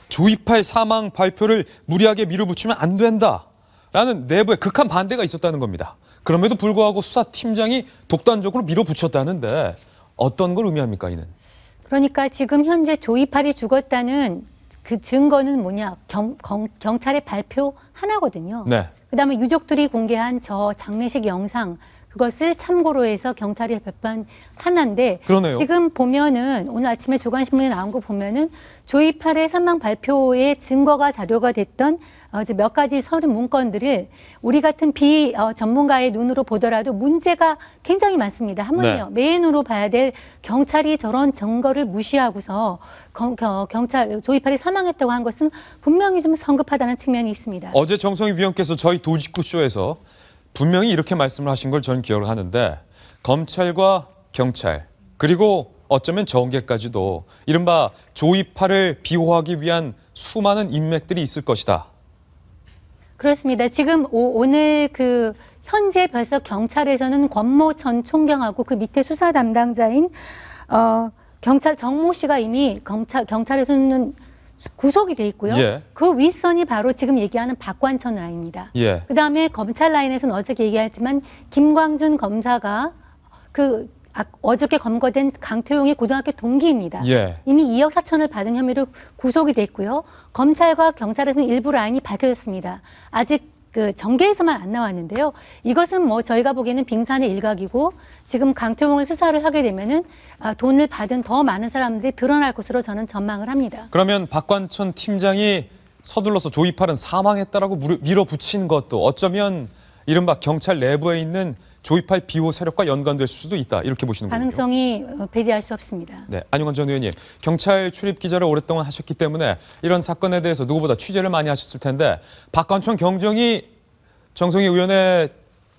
Speaker 1: 조이팔 사망 발표를 무리하게 밀어붙이면 안 된다라는 내부의 극한 반대가 있었다는 겁니다. 그럼에도 불구하고 수사팀장이 독단적으로 밀어붙였다는데 어떤 걸 의미합니까, 이는?
Speaker 2: 그러니까 지금 현재 조이팔이 죽었다는 그 증거는 뭐냐? 경찰의 발표 하나거든요.
Speaker 1: 네.
Speaker 2: 그다음에 유족들이 공개한 저 장례식 영상, 그것을 참고로 해서 경찰이 발표한 하나인데
Speaker 1: 그러네요.
Speaker 2: 지금 보면은 오늘 아침에 조간신문에 나온 거 보면은 조이팔의 사망 발표의 증거가 자료가 됐던 몇 가지 서류 문건들을 우리 같은 전문가의 눈으로 보더라도 문제가 굉장히 많습니다. 하물며 메인으로 봐야 될 경찰이 저런 증거를 무시하고서 경찰 조이팔이 사망했다고 한 것은 분명히 좀 성급하다는 측면이 있습니다.
Speaker 1: 어제 정성희 위원께서 저희 돌직구쇼에서 분명히 이렇게 말씀을 하신 걸 저는 기억을 하는데 검찰과 경찰 그리고 어쩌면 정계까지도 이른바 조이팔을 비호하기 위한 수많은 인맥들이 있을 것이다. 그렇습니다.
Speaker 2: 지금 오늘 현재 벌써 경찰에서는 권모 전 총경하고 그 밑에 수사 담당자인 경찰 정모 씨가 이미 경찰에서는 구속이 돼 있고요.
Speaker 1: 예.
Speaker 2: 그 윗선이 바로 지금 얘기하는 박관천 라인입니다.
Speaker 1: 예.
Speaker 2: 그다음에 검찰 라인에서는 어저께 얘기했지만 김광준 검사가 어저께 검거된 강태용의 고등학교 동기입니다.
Speaker 1: 예.
Speaker 2: 이미 2억 4천을 받은 혐의로 구속이 됐고요. 검찰과 경찰에서는 일부 라인이 밝혀졌습니다. 아직 정계에서만 안 나왔는데요. 이것은 저희가 보기에는 빙산의 일각이고 지금 강태용을 수사를 하게 되면은 돈을 받은 더 많은 사람들이 드러날 것으로 저는 전망을 합니다.
Speaker 1: 그러면 박관천 팀장이 서둘러서 조이팔은 사망했다라고 밀어붙인 것도 어쩌면 이른바 경찰 내부에 있는 조이팔 비호 세력과 연관될 수도 있다. 이렇게 보시는 거군요.
Speaker 2: 가능성이 배제할 수 없습니다.
Speaker 1: 네, 안용환 전 의원님, 경찰 출입 기자를 오랫동안 하셨기 때문에 이런 사건에 대해서 누구보다 취재를 많이 하셨을 텐데 박관천 경정이 정성희 의원의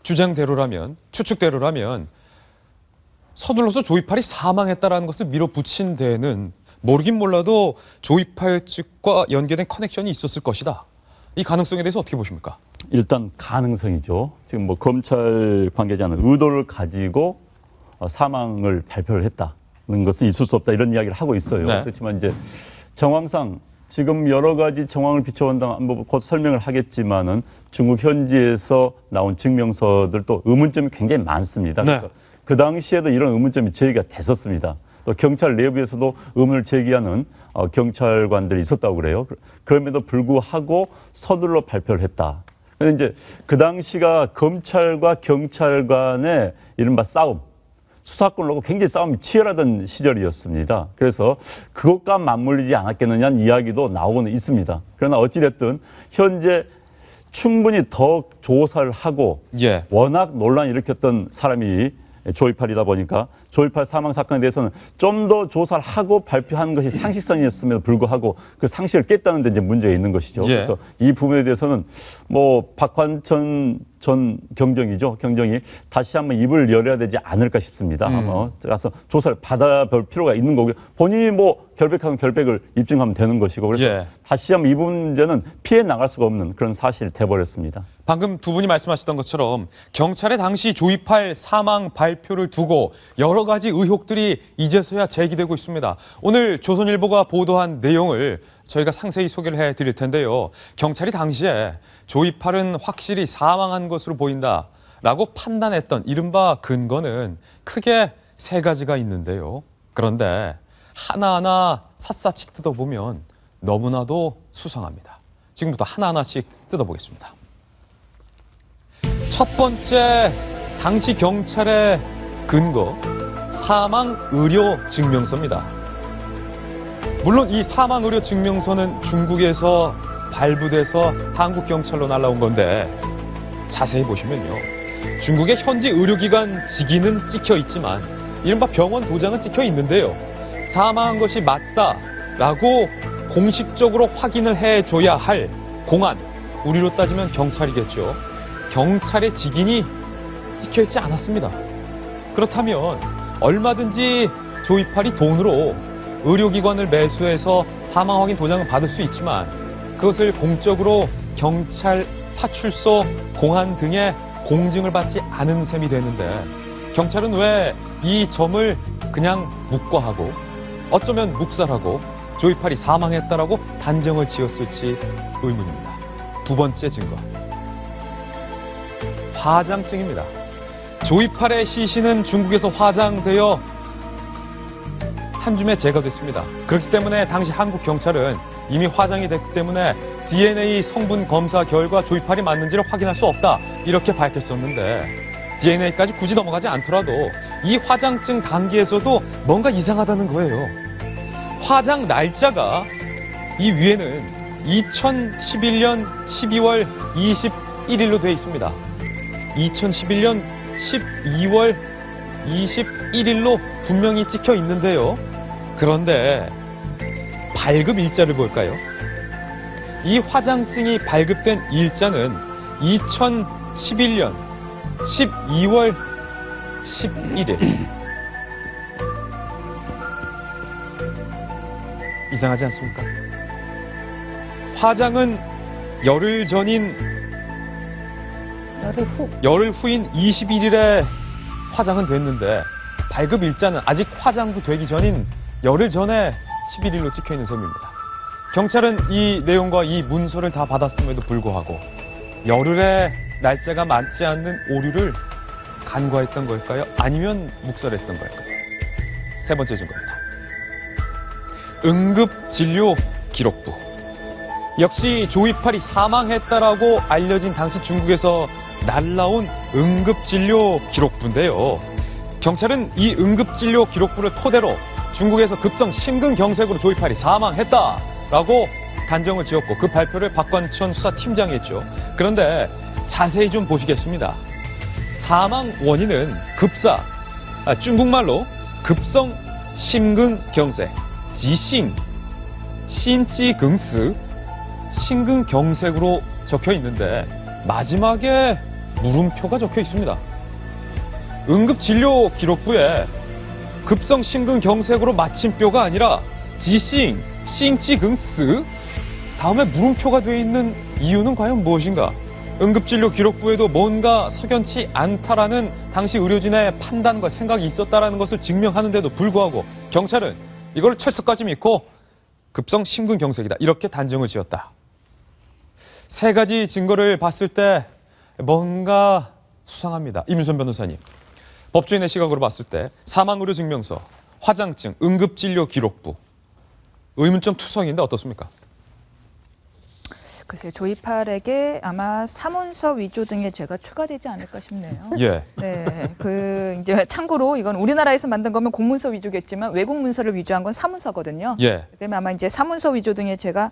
Speaker 1: 주장대로라면, 추측대로라면 서둘러서 조이팔이 사망했다라는 것을 밀어붙인 데에는 모르긴 몰라도 조이팔 측과 연계된 커넥션이 있었을 것이다. 이 가능성에 대해서 어떻게 보십니까?
Speaker 4: 일단 가능성이죠. 지금 검찰 관계자는 의도를 가지고 사망을 발표를 했다는 것은 있을 수 없다 이런 이야기를 하고 있어요.
Speaker 1: 네.
Speaker 4: 그렇지만 이제 정황상 지금 여러 가지 정황을 비춰본다면 곧 설명을 하겠지만은 중국 현지에서 나온 증명서들도 의문점이 굉장히 많습니다.
Speaker 1: 네.
Speaker 4: 그래서 그 당시에도 이런 의문점이 제기가 됐었습니다. 또 경찰 내부에서도 의문을 제기하는 경찰관들이 있었다고 그래요. 그럼에도 불구하고 서둘러 발표를 했다. 근데 이제 그 당시가 검찰과 경찰 간의 이른바 싸움, 수사권을 놓고 굉장히 싸움이 치열하던 시절이었습니다. 그래서 그것과 맞물리지 않았겠느냐는 이야기도 나오고는 있습니다. 그러나 어찌됐든 현재 충분히 더 조사를 하고
Speaker 1: 예.
Speaker 4: 워낙 논란을 일으켰던 사람이 조이팔이다 보니까 조이팔 사망 사건에 대해서는 좀 더 조사를 하고 발표하는 것이 상식선이었음에도 불구하고 그 상식을 깼다는 데 이제 문제가 있는 것이죠.
Speaker 1: 예.
Speaker 4: 그래서 이 부분에 대해서는 뭐 박환천 전 경정이 다시 한번 입을 열어야 되지 않을까 싶습니다. 그래서 조사를 받아볼 필요가 있는 거고요. 본인이 뭐 결백하면 결백을 입증하면 되는 것이고 그래서
Speaker 1: 예.
Speaker 4: 다시 한번 이 문제는 피해 나갈 수가 없는 그런 사실이 돼버렸습니다.
Speaker 1: 방금 두 분이 말씀하셨던 것처럼 경찰의 당시 조이팔 사망 발표를 두고 여러 가지 의혹들이 이제서야 제기되고 있습니다. 오늘 조선일보가 보도한 내용을 저희가 상세히 소개를 해드릴 텐데요. 경찰이 당시에 조이팔은 확실히 사망한 것으로 보인다라고 판단했던 이른바 근거는 크게 세 가지가 있는데요. 그런데 하나하나 샅샅이 뜯어보면 너무나도 수상합니다. 지금부터 하나하나씩 뜯어보겠습니다. 첫 번째, 당시 경찰의 근거, 사망 의료 증명서입니다. 물론 이 사망 의료 증명서는 중국에서 발부돼서 한국 경찰로 날라온 건데 자세히 보시면요. 중국의 현지 의료기관 직위는 찍혀 있지만 이른바 병원 도장은 찍혀 있는데요. 사망한 것이 맞다라고 공식적으로 확인을 해줘야 할 공안, 우리로 따지면 경찰이겠죠. 경찰의 직인이 찍혀 있지 않았습니다. 그렇다면 얼마든지 조이팔이 돈으로 의료기관을 매수해서 사망 확인 도장을 받을 수 있지만 그것을 공적으로 경찰, 파출소, 공안 등의 공증을 받지 않은 셈이 되는데 경찰은 왜 이 점을 그냥 묵과하고 어쩌면 묵살하고 조이팔이 사망했다라고 단정을 지었을지 의문입니다. 두 번째 증거. 화장증입니다. 조이팔의 시신은 중국에서 화장되어 한 줌에 제거됐습니다. 그렇기 때문에 당시 한국 경찰은 이미 화장이 됐기 때문에 DNA 성분 검사 결과 조이팔이 맞는지를 확인할 수 없다. 이렇게 밝혔었는데 DNA까지 굳이 넘어가지 않더라도 이 화장증 단계에서도 뭔가 이상하다는 거예요. 화장 날짜가 이 위에는 2011년 12월 21일로 되어 있습니다. 2011년 12월 21일로 분명히 찍혀 있는데요. 그런데 발급 일자를 볼까요? 이 화장증이 발급된 일자는 2011년 12월 11일. 이상하지 않습니까? 화장은 열흘 전인 열흘 후인 21일에 화장은 됐는데 발급 일자는 아직 화장도 되기 전인 열흘 전에 11일로 찍혀있는 셈입니다. 경찰은 이 내용과 이 문서를 다 받았음에도 불구하고 열흘의 날짜가 맞지 않는 오류를 간과했던 걸까요? 아니면 묵살했던 걸까요? 세 번째 증거입니다. 응급진료 기록부. 역시 조이팔이 사망했다라고 알려진 당시 중국에서 날라온 응급진료 기록부인데요. 경찰은 이 응급진료 기록부를 토대로 중국에서 급성 심근경색으로 조이팔이 사망했다라고 단정을 지었고 그 발표를 박관천 수사팀장이 했죠. 그런데 자세히 좀 보시겠습니다. 사망 원인은 중국말로 급성 심근경색, 지심, 신지긍스, 심근경색으로 적혀 있는데 마지막에 물음표가 적혀 있습니다. 응급진료 기록부에 급성 심근경색으로 마침표가 아니라 지심, 신지긍스 다음에 물음표가 되어 있는 이유는 과연 무엇인가? 응급진료 기록부에도 뭔가 석연치 않다라는 당시 의료진의 판단과 생각이 있었다라는 것을 증명하는데도 불구하고 경찰은 이걸 철석까지 믿고 급성 심근경색이다 이렇게 단정을 지었다. 세 가지 증거를 봤을 때 뭔가 수상합니다. 이민선 변호사님, 법조인의 시각으로 봤을 때 사망의료증명서, 화장증, 응급진료 기록부 의문점 투성인데 어떻습니까?
Speaker 5: 글쎄요, 조이팔에게 아마 사문서 위조 등의 죄가 추가되지 않을까 싶네요.
Speaker 1: 예.
Speaker 5: 네, 이제 참고로 이건 우리나라에서 만든 거면 공문서 위조겠지만 외국 문서를 위조한 건 사문서거든요.
Speaker 1: 예.
Speaker 5: 그다음에 아마 이제 사문서 위조 등의 죄가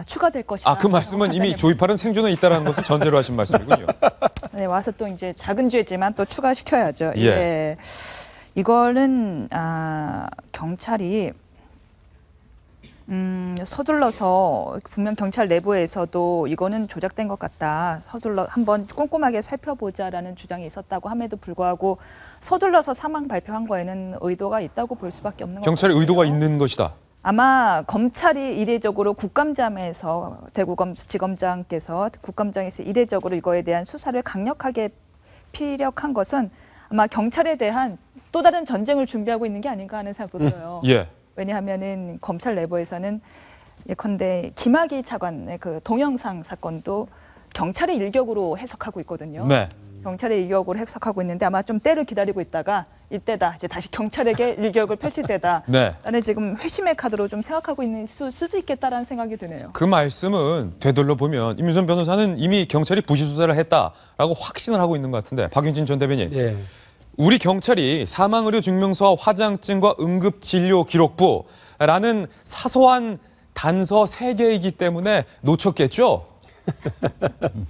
Speaker 5: 추가될 것이다.
Speaker 1: 그 말씀은 이미 조이팔은 생존에 있다는 것을 전제로 하신 말씀이군요.
Speaker 5: 네, 와서 또 이제 작은 죄지만 또 추가시켜야죠.
Speaker 1: 예.
Speaker 5: 예. 이거는 경찰이 서둘러서 분명 경찰 내부에서도 이거는 조작된 것 같다. 서둘러 한번 꼼꼼하게 살펴보자라는 주장이 있었다고 함에도 불구하고 서둘러서 사망 발표한 거에는 의도가 있다고 볼 수밖에 없는 것 같아요.
Speaker 1: 경찰의 의도가 있는 것이다.
Speaker 5: 아마 검찰이 이례적으로 국감장에서 대구지검장께서 국감장에서 이례적으로 이거에 대한 수사를 강력하게 피력한 것은 아마 경찰에 대한 또 다른 전쟁을 준비하고 있는 게 아닌가 하는 생각도 들어요.
Speaker 1: 예.
Speaker 5: 왜냐하면은 검찰 내부에서는 예컨대 김학의 차관의 그 동영상 사건도 경찰의 일격으로 해석하고 있거든요.
Speaker 1: 네.
Speaker 5: 경찰의 일격으로 해석하고 있는데 아마 좀 때를 기다리고 있다가 이때다 이제 다시 경찰에게 일격을 펼칠 때다.
Speaker 1: 네.
Speaker 5: 나는 지금 회심의 카드로 좀 생각하고 있는 수도 있겠다라는 생각이 드네요.
Speaker 1: 그 말씀은 되돌려 보면 임윤선 변호사는 이미 경찰이 부실 수사를 했다라고 확신을 하고 있는 것 같은데 박윤진 전 대변인.
Speaker 3: 예.
Speaker 1: 우리 경찰이 사망의료 증명서와 화장증과 응급진료 기록부라는 사소한 단서 3개이기 때문에 놓쳤겠죠?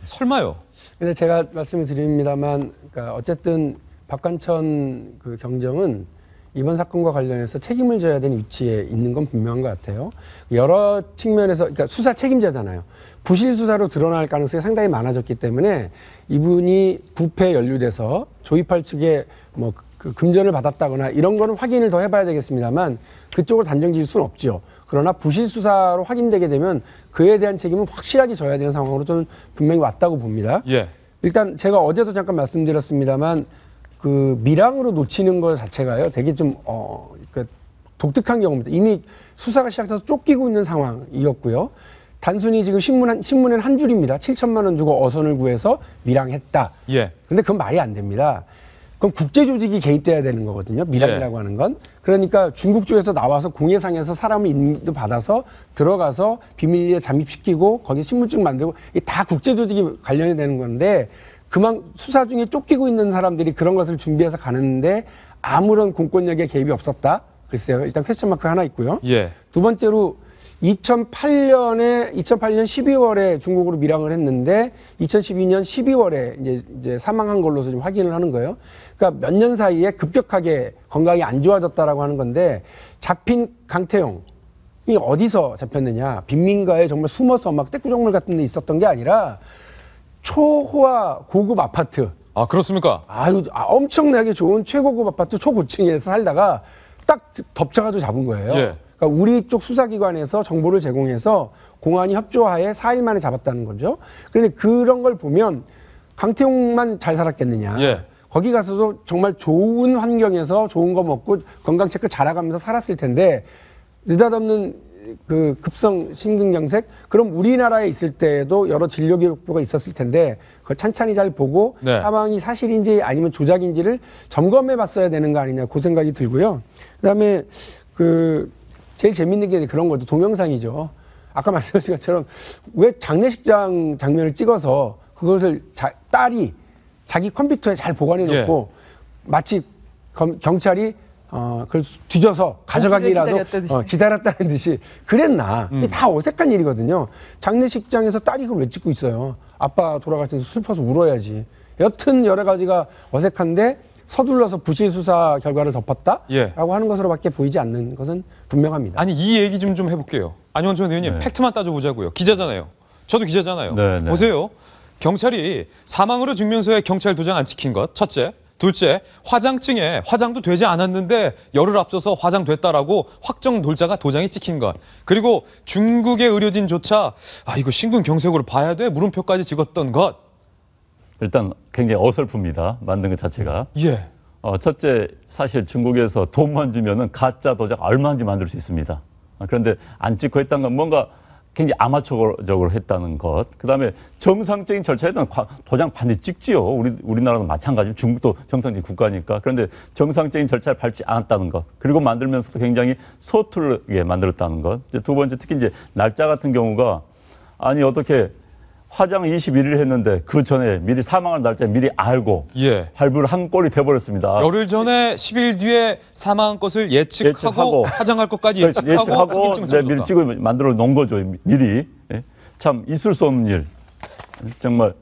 Speaker 1: 설마요?
Speaker 3: 근데 제가 말씀을 드립니다만, 그러니까 어쨌든 박관천 그 경정은 이번 사건과 관련해서 책임을 져야 되는 위치에 있는 건 분명한 것 같아요. 여러 측면에서, 그러니까 수사 책임자잖아요. 부실 수사로 드러날 가능성이 상당히 많아졌기 때문에 이분이 부패에 연루돼서 조이팔 측에 뭐 그 금전을 받았다거나 이런 거는 확인을 더 해봐야 되겠습니다만 그쪽을 단정 지을 수는 없죠. 그러나 부실 수사로 확인되게 되면 그에 대한 책임은 확실하게 져야 되는 상황으로 저는 분명히 왔다고 봅니다.
Speaker 1: 예.
Speaker 3: 일단 제가 어제도 잠깐 말씀드렸습니다만 그 밀항으로 놓치는 것 자체가요 되게 좀 그러니까 독특한 경우입니다. 이미 수사가 시작돼서 쫓기고 있는 상황이었고요. 단순히 지금 신문에는 한 줄입니다. 7천만 원 주고 어선을 구해서 밀항했다.
Speaker 1: 예.
Speaker 3: 근데 그건 말이 안 됩니다. 그럼 국제 조직이 개입돼야 되는 거거든요. 밀항이라고
Speaker 1: 예.
Speaker 3: 하는 건. 그러니까 중국 쪽에서 나와서 공해상에서 사람을 인도 받아서 들어가서 비밀리에 잠입시키고 거기 신분증 만들고 이게 다 국제 조직이 관련이 되는 건데 그만 수사 중에 쫓기고 있는 사람들이 그런 것을 준비해서 가는데 아무런 공권력의 개입이 없었다. 글쎄요. 일단 퀘스천 마크 하나 있고요.
Speaker 1: 예.
Speaker 3: 두 번째로 2008년 12월에 중국으로 밀항을 했는데 2012년 12월에 이제 사망한 걸로서 좀 확인을 하는 거예요. 그러니까 몇 년 사이에 급격하게 건강이 안 좋아졌다라고 하는 건데 잡힌 강태용이 어디서 잡혔느냐? 빈민가에 정말 숨어서 막 떼꾸정물 같은 데 있었던 게 아니라 초호화 고급 아파트.
Speaker 1: 아, 그렇습니까?
Speaker 3: 엄청나게 좋은 최고급 아파트 초고층에서 살다가 딱 덮쳐가지고 잡은 거예요.
Speaker 1: 예.
Speaker 3: 그러니까 우리 쪽 수사기관에서 정보를 제공해서 공안이 협조하에 4일 만에 잡았다는 거죠. 그런데 그런 걸 보면 강태용만 잘 살았겠느냐.
Speaker 1: 예.
Speaker 3: 거기 가서도 정말 좋은 환경에서 좋은 거 먹고 건강 체크 잘해가면서 살았을 텐데 느닷없는 그 급성 심근경색 그럼 우리나라에 있을 때에도 여러 진료 기록부가 있었을 텐데 그걸 찬찬히 잘 보고
Speaker 1: 네.
Speaker 3: 사망이 사실인지 아니면 조작인지를 점검해 봤어야 되는 거 아니냐 그 생각이 들고요. 그다음에 그 제일 재밌는 게 그런 거죠. 동영상이죠. 아까 말씀하신 것처럼 왜 장례식장 장면을 찍어서 그것을 딸이 자기 컴퓨터에 잘 보관해 놓고 마치 경찰이 그걸 뒤져서 가져가기라도 기다렸다는 듯이 그랬나. 이게 다 어색한 일이거든요. 장례식장에서 딸이 그걸 왜 찍고 있어요. 아빠 돌아가셔서 슬퍼서 울어야지. 여튼 여러 가지가 어색한데 서둘러서 부실 수사 결과를 덮었다라고
Speaker 1: 예.
Speaker 3: 하는 것으로밖에 보이지 않는 것은 분명합니다.
Speaker 1: 아니, 이 얘기 좀 해볼게요. 안영천 의원님,
Speaker 4: 네.
Speaker 1: 팩트만 따져보자고요. 기자잖아요. 저도 기자잖아요.
Speaker 4: 네, 네.
Speaker 1: 보세요. 경찰이 사망으로 증명서에 경찰 도장 안 찍힌 것, 첫째. 둘째, 화장증에 화장도 되지 않았는데 열을 앞서서 화장됐다라고 확정 돌자가 도장이 찍힌 것. 그리고 중국의 의료진조차 이거 심근경색으로 봐야 돼 물음표까지 찍었던 것.
Speaker 4: 일단 굉장히 어설픕니다. 만든 것 자체가.
Speaker 1: 예.
Speaker 4: 첫째, 사실 중국에서 돈만 주면은 가짜 도장 얼마든지 만들 수 있습니다. 그런데 안 찍고 했다는 건 뭔가 굉장히 아마추어적으로 했다는 것. 그 다음에 정상적인 절차에는 도장 반드시 찍지요. 우리나라도 마찬가지로 중국도 정상적인 국가니까. 그런데 정상적인 절차를 밟지 않았다는 것. 그리고 만들면서도 굉장히 서툴게 만들었다는 것. 이제 두 번째, 특히 이제 날짜 같은 경우가 아니 어떻게 화장 21일 했는데 그 전에 미리 사망할 날짜 미리 알고
Speaker 1: 예.
Speaker 4: 발부를 한 꼴이 돼버렸습니다.
Speaker 1: 열흘 전에 10일 뒤에 사망한 것을 예측하고 화장할 것까지
Speaker 4: 예측하고
Speaker 1: 확인증을
Speaker 4: 미리 찍어 만들어 놓은 거죠. 미리. 예. 참 있을 수 없는 일. 정말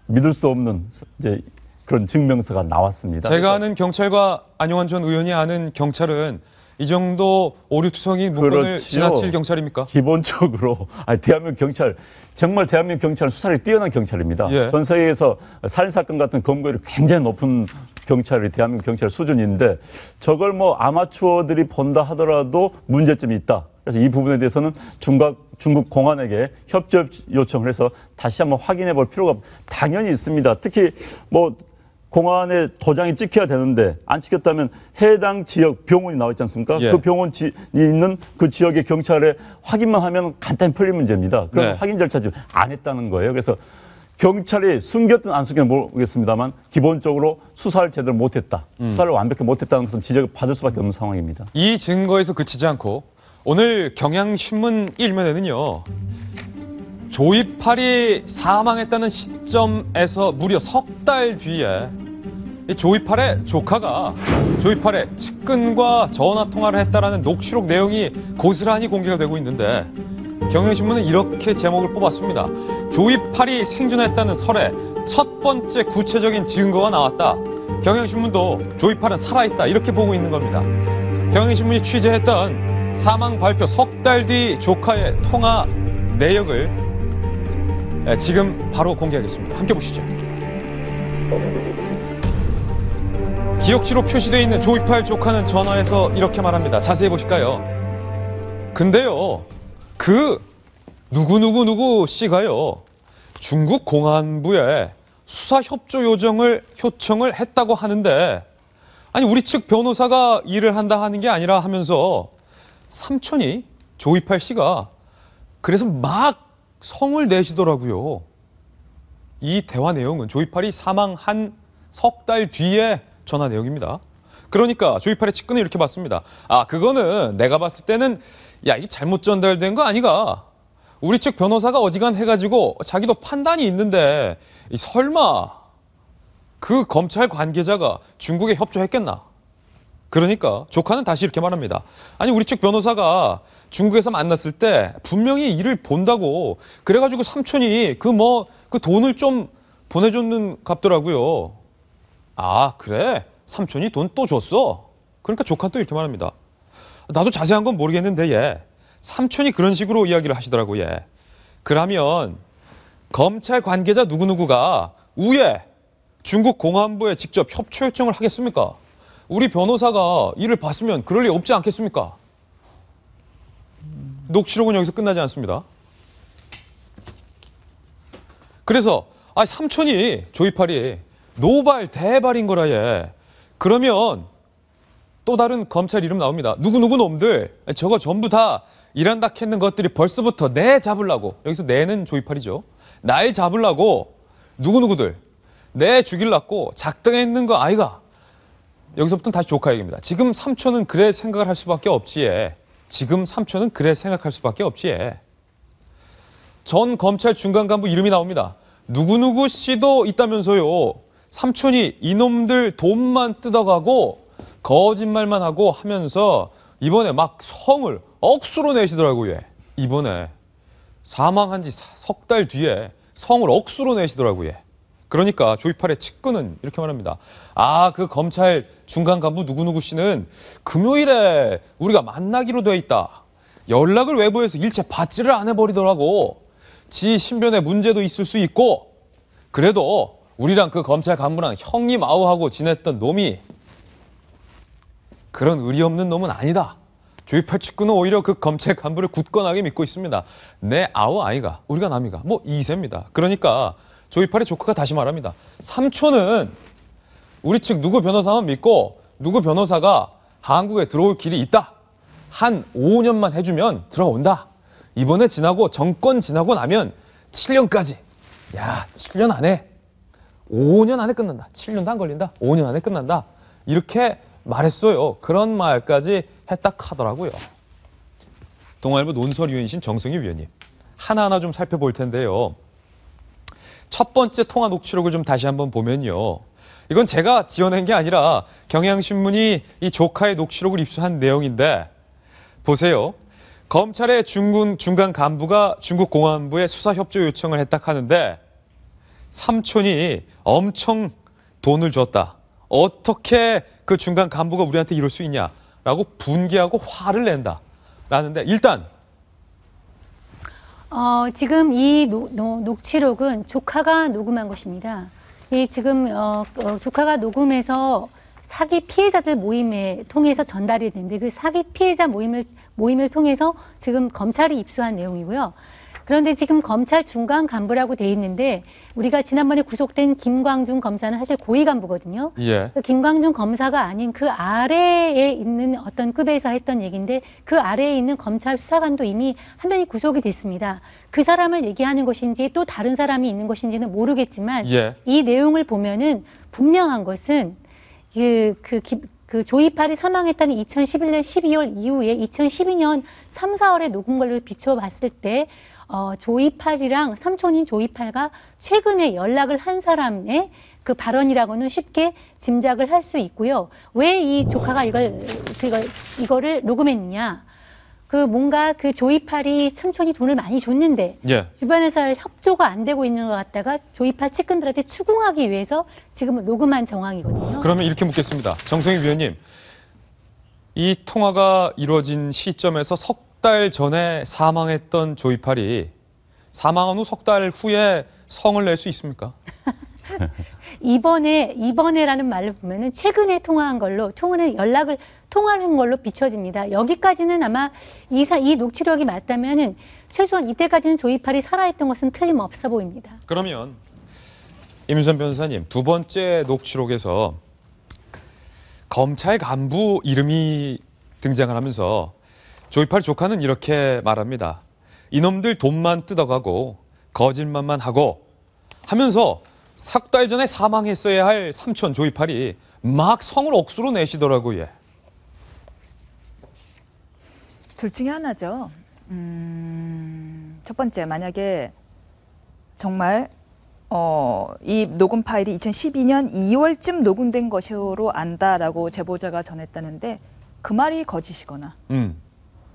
Speaker 4: 믿을 수 없는 이제 그런 증명서가 나왔습니다.
Speaker 1: 제가 아는 경찰과 안용환 전 의원이 아는 경찰은 이 정도 오류투성이 문건을
Speaker 4: 그렇지요.
Speaker 1: 지나칠 경찰입니까?
Speaker 4: 기본적으로 대한민국 경찰 정말 대한민국 경찰은 수사력이 뛰어난 경찰입니다.
Speaker 1: 예.
Speaker 4: 전 세계에서 살인사건 같은 검거율이 굉장히 높은 경찰이 대한민국 경찰 수준인데 저걸 뭐 아마추어들이 본다 하더라도 문제점이 있다. 그래서 이 부분에 대해서는 중국 공안에게 협조 요청을 해서 다시 한번 확인해 볼 필요가 당연히 있습니다. 특히 뭐 공안에 도장이 찍혀야 되는데 안 찍혔다면 해당 지역 병원이 나와 있지 않습니까?
Speaker 1: 예.
Speaker 4: 그 병원이 있는 그 지역의 경찰에 확인만 하면 간단히 풀릴 문제입니다. 그런
Speaker 1: 네.
Speaker 4: 확인 절차 좀 안 했다는 거예요. 그래서 경찰이 숨겼든 안 숨겼든 모르겠습니다만 기본적으로 수사를 제대로 못했다. 수사를 완벽히 못했다는 것은 지적을 받을 수밖에 없는 상황입니다.
Speaker 1: 이 증거에서 그치지 않고 오늘 경향신문 일면에는요. 조이팔이 사망했다는 시점에서 무려 석 달 뒤에 이 조이팔의 조카가 조이팔의 측근과 전화 통화를 했다라는 녹취록 내용이 고스란히 공개가 되고 있는데 경향신문은 이렇게 제목을 뽑았습니다. 조이팔이 생존했다는 설에 첫 번째 구체적인 증거가 나왔다. 경향신문도 조이팔은 살아있다 이렇게 보고 있는 겁니다. 경향신문이 취재했던 사망 발표 석 달 뒤 조카의 통화 내역을 지금 바로 공개하겠습니다. 함께 보시죠. 기억지로 표시되어 있는 조이팔 조카는 전화해서 이렇게 말합니다. 자세히 보실까요? 근데요, 그 누구 씨가요, 중국 공안부에 수사 협조 요청을 했다고 하는데, 아니 우리 측 변호사가 일을 한다 하는 게 아니라 하면서 삼촌이 조이팔 씨가 그래서 막 성을 내시더라고요. 이 대화 내용은 조이팔이 사망한 석 달 뒤에 전화 내용입니다. 그러니까 조이팔의 측근은 이렇게 봤습니다. 아, 그거는 내가 봤을 때는 야, 이게 잘못 전달된 거 아니가? 우리 측 변호사가 어지간해가지고 자기도 판단이 있는데 설마 그 검찰 관계자가 중국에 협조했겠나? 그러니까 조카는 다시 이렇게 말합니다. 아니 우리 측 변호사가 중국에서 만났을 때 분명히 일을 본다고 그래가지고 삼촌이 그 돈을 좀 보내줬는 갑더라고요. 아 그래? 삼촌이 돈 또 줬어? 그러니까 조카는 또 이렇게 말합니다. 나도 자세한 건 모르겠는데 얘 삼촌이 그런 식으로 이야기를 하시더라고 얘. 그러면 검찰 관계자 누구누구가 우에 중국 공안부에 직접 협조 요청을 하겠습니까? 우리 변호사가 일을 봤으면 그럴 리 없지 않겠습니까? 녹취록은 여기서 끝나지 않습니다. 그래서 삼촌이 조이팔이 노발 대발인 거라 얘. 그러면 또 다른 검찰 이름 나옵니다. 누구누구 놈들 저거 전부 다 일한다 했는 것들이 벌써부터 내 잡으려고, 여기서 내는 조이팔이죠. 날 잡으려고 누구누구들 내 죽일라고 작정했는 거 아이가. 여기서부터는 다시 조카 얘기입니다. 지금 삼촌은 그래 생각을 할 수밖에 없지. 지금 삼촌은 그래 생각할 수밖에 없지. 전 검찰 중간 간부 이름이 나옵니다. 누구누구 씨도 있다면서요. 삼촌이 이놈들 돈만 뜯어가고 거짓말만 하고 하면서 이번에 막 성을 억수로 내시더라고요. 이번에 사망한 지 석 달 뒤에 성을 억수로 내시더라고요. 그러니까 조이팔의 측근은 이렇게 말합니다. 아, 그 검찰 중간 간부 누구누구 씨는 금요일에 우리가 만나기로 돼 있다. 연락을 외부에서 일체 받지를 안 해버리더라고. 지 신변에 문제도 있을 수 있고 그래도 우리랑 그 검찰 간부랑 형님 아우하고 지냈던 놈이 그런 의리 없는 놈은 아니다. 조이팔 측근은 오히려 그 검찰 간부를 굳건하게 믿고 있습니다. 내 아우 아이가 우리가 남이가 뭐 이세입니다. 그러니까 조이팔의 조카가 다시 말합니다. 삼촌은 우리 측 누구 변호사만 믿고 누구 변호사가 한국에 들어올 길이 있다. 한 5년만 해주면 들어온다. 이번에 지나고 정권 지나고 나면 7년까지. 야, 7년 안에 5년 안에 끝난다. 7년도 안 걸린다. 5년 안에 끝난다. 이렇게 말했어요. 그런 말까지 했다 하더라고요. 동아일보 논설위원이신 정승희 위원님. 하나하나 좀 살펴볼 텐데요. 첫 번째 통화 녹취록을 좀 다시 한번 보면요. 이건 제가 지어낸 게 아니라 경향신문이 이 조카의 녹취록을 입수한 내용인데 보세요. 검찰의 중간 간부가 중국 공안부에 수사 협조 요청을 했다 하는데 삼촌이 엄청 돈을 줬다. 어떻게 그 중간 간부가 우리한테 이럴 수 있냐라고 분개하고 화를 낸다. 라는데 일단
Speaker 2: 지금 이 녹취록은 조카가 녹음한 것입니다. 이 지금 조카가 녹음해서 사기 피해자들 모임에 통해서 전달이 됐는데 그 사기 피해자 모임을 통해서 지금 검찰이 입수한 내용이고요. 그런데 지금 검찰 중간 간부라고 돼 있는데 우리가 지난번에 구속된 김광준 검사는 사실 고위 간부거든요.
Speaker 1: 예.
Speaker 2: 김광준 검사가 아닌 그 아래에 있는 어떤 급에서 했던 얘기인데 그 아래에 있는 검찰 수사관도 이미 한 명이 구속이 됐습니다. 그 사람을 얘기하는 것인지 또 다른 사람이 있는 것인지는 모르겠지만
Speaker 1: 예.
Speaker 2: 이 내용을 보면은 분명한 것은 그 조이팔이 사망했다는 2011년 12월 이후에 2012년 3, 4월에 녹음 걸로 비춰봤을 때 조이팔이랑 삼촌인 조이팔과 최근에 연락을 한 사람의 그 발언이라고는 쉽게 짐작을 할 수 있고요. 왜 이 조카가 이거를 녹음했느냐? 뭔가 그 조이팔이 삼촌이 돈을 많이 줬는데
Speaker 1: 예.
Speaker 2: 주변에서 협조가 안 되고 있는 것 같다가 조이팔 측근들한테 추궁하기 위해서 지금 녹음한 정황이거든요.
Speaker 1: 그러면 이렇게 묻겠습니다. 정성희 위원님, 이 통화가 이루어진 시점에서 석 달 전에 사망했던 조이팔이 사망한 후 석 달 후에 성을 낼 수 있습니까?
Speaker 2: 이번에라는 말을 보면은 최근에 통화한 걸로 통화를 한 걸로 비춰집니다. 여기까지는 아마 이 녹취록이 맞다면은 최소한 이때까지는 조이팔이 살아있던 것은 틀림없어 보입니다.
Speaker 1: 그러면 임윤선 변호사님, 두 번째 녹취록에서 검찰 간부 이름이 등장을 하면서 조이팔 조카는 이렇게 말합니다. 이놈들 돈만 뜯어가고 거짓말만 하고 하면서 석 달 전에 사망했어야 할 삼촌 조이팔이 막 성을 억수로 내시더라고요. 예.
Speaker 5: 둘 중에 하나죠. 첫 번째, 만약에 정말 이 녹음 파일이 2012년 2월쯤 녹음된 것으로 안다라고 제보자가 전했다는데 그 말이 거짓이거나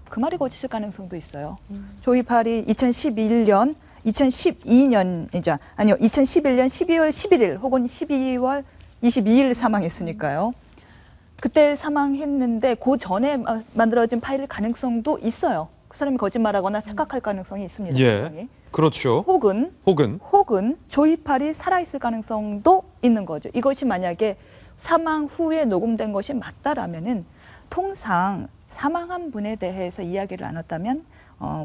Speaker 5: 그 말이 거짓일 가능성도 있어요. 조이팔이 2011년 2012년 아니요 2011년 12월 11일 혹은 12월 22일 사망했으니까요. 그때 사망했는데 그 전에 만들어진 파일일 가능성도 있어요. 그 사람이 거짓말하거나 착각할 가능성이 있습니다.
Speaker 1: 예, 그렇죠.
Speaker 5: 혹은 조이팔이 살아있을 가능성도 있는 거죠. 이것이 만약에 사망 후에 녹음된 것이 맞다라면은 통상 사망한 분에 대해서 이야기를 나눴다면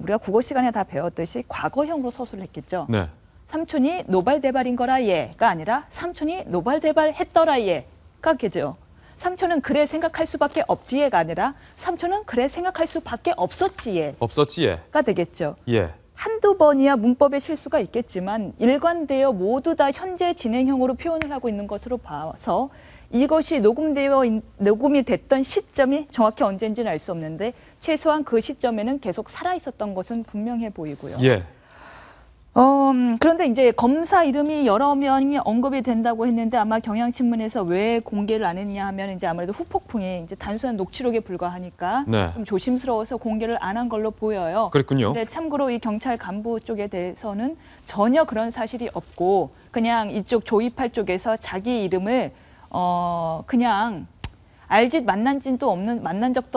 Speaker 5: 우리가 국어 시간에 다 배웠듯이 과거형으로 서술을 했겠죠.
Speaker 1: 네.
Speaker 5: 삼촌이 노발대발인 거라 예가 아니라 삼촌이 노발대발했더라 예가 되죠. 삼촌은 그래 생각할 수밖에 없지 예가 아니라 삼촌은 그래 생각할 수밖에 없었지 예가 되겠죠.
Speaker 1: 예.
Speaker 5: 한두 번이야 문법의 실수가 있겠지만 일관되어 모두 다 현재 진행형으로 표현을 하고 있는 것으로 봐서 이것이 녹음이 됐던 시점이 정확히 언제인지는 알 수 없는데 최소한 그 시점에는 계속 살아있었던 것은 분명해 보이고요.
Speaker 1: 예.
Speaker 5: 그런데 이제 검사 이름이 여러 명이 언급이 된다고 했는데 아마 경향신문에서 왜 공개를 안 했냐 하면 이제 아무래도 후폭풍이 이제 단순한 녹취록에 불과하니까
Speaker 1: 네.
Speaker 5: 좀 조심스러워서 공개를 안 한 걸로 보여요.
Speaker 1: 그랬군요.
Speaker 5: 근데 참고로 이 경찰 간부 쪽에 대해서는 전혀 그런 사실이 없고 그냥 이쪽 조이팔 쪽에서 자기 이름을 그냥 만난 적도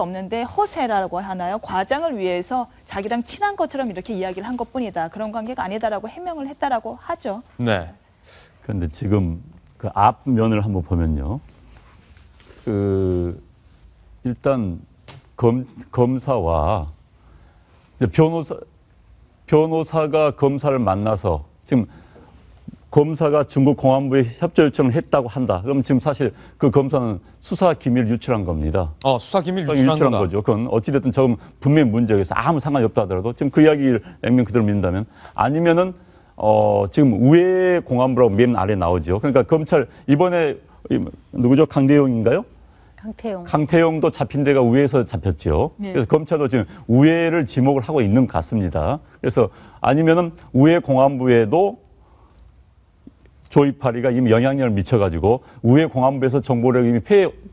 Speaker 5: 없는데 허세라고 하나요? 과장을 위해서 자기랑 친한 것처럼 이렇게 이야기를 한 것뿐이다. 그런 관계가 아니다라고 해명을 했다라고 하죠.
Speaker 1: 네.
Speaker 4: 그런데 지금 그 앞면을 한번 보면요. 일단 검사와 변호사가 검사를 만나서 지금 검사가 중국 공안부에 협조 요청을 했다고 한다. 그럼 지금 사실 그 검사는 수사 기밀 유출한 겁니다.
Speaker 1: 수사 기밀 유출한
Speaker 4: 거죠. 그건 어찌됐든 저건 분명히 문제가 있어. 아무 상관이 없다 하더라도 지금 그 이야기를 액면 그대로 믿는다면 아니면은 지금 우회 공안부라고 맨 아래 나오죠. 그러니까 검찰 이번에 누구죠? 강대용인가요? 강태용도 잡힌 데가 우회에서 잡혔죠.
Speaker 5: 네.
Speaker 4: 그래서 검찰도 지금 우회를 지목을 하고 있는 것 같습니다. 그래서 아니면은 우회 공안부에도 조이파리가 이미 영향력을 미쳐가지고 우회 공안부에서 정보를 이미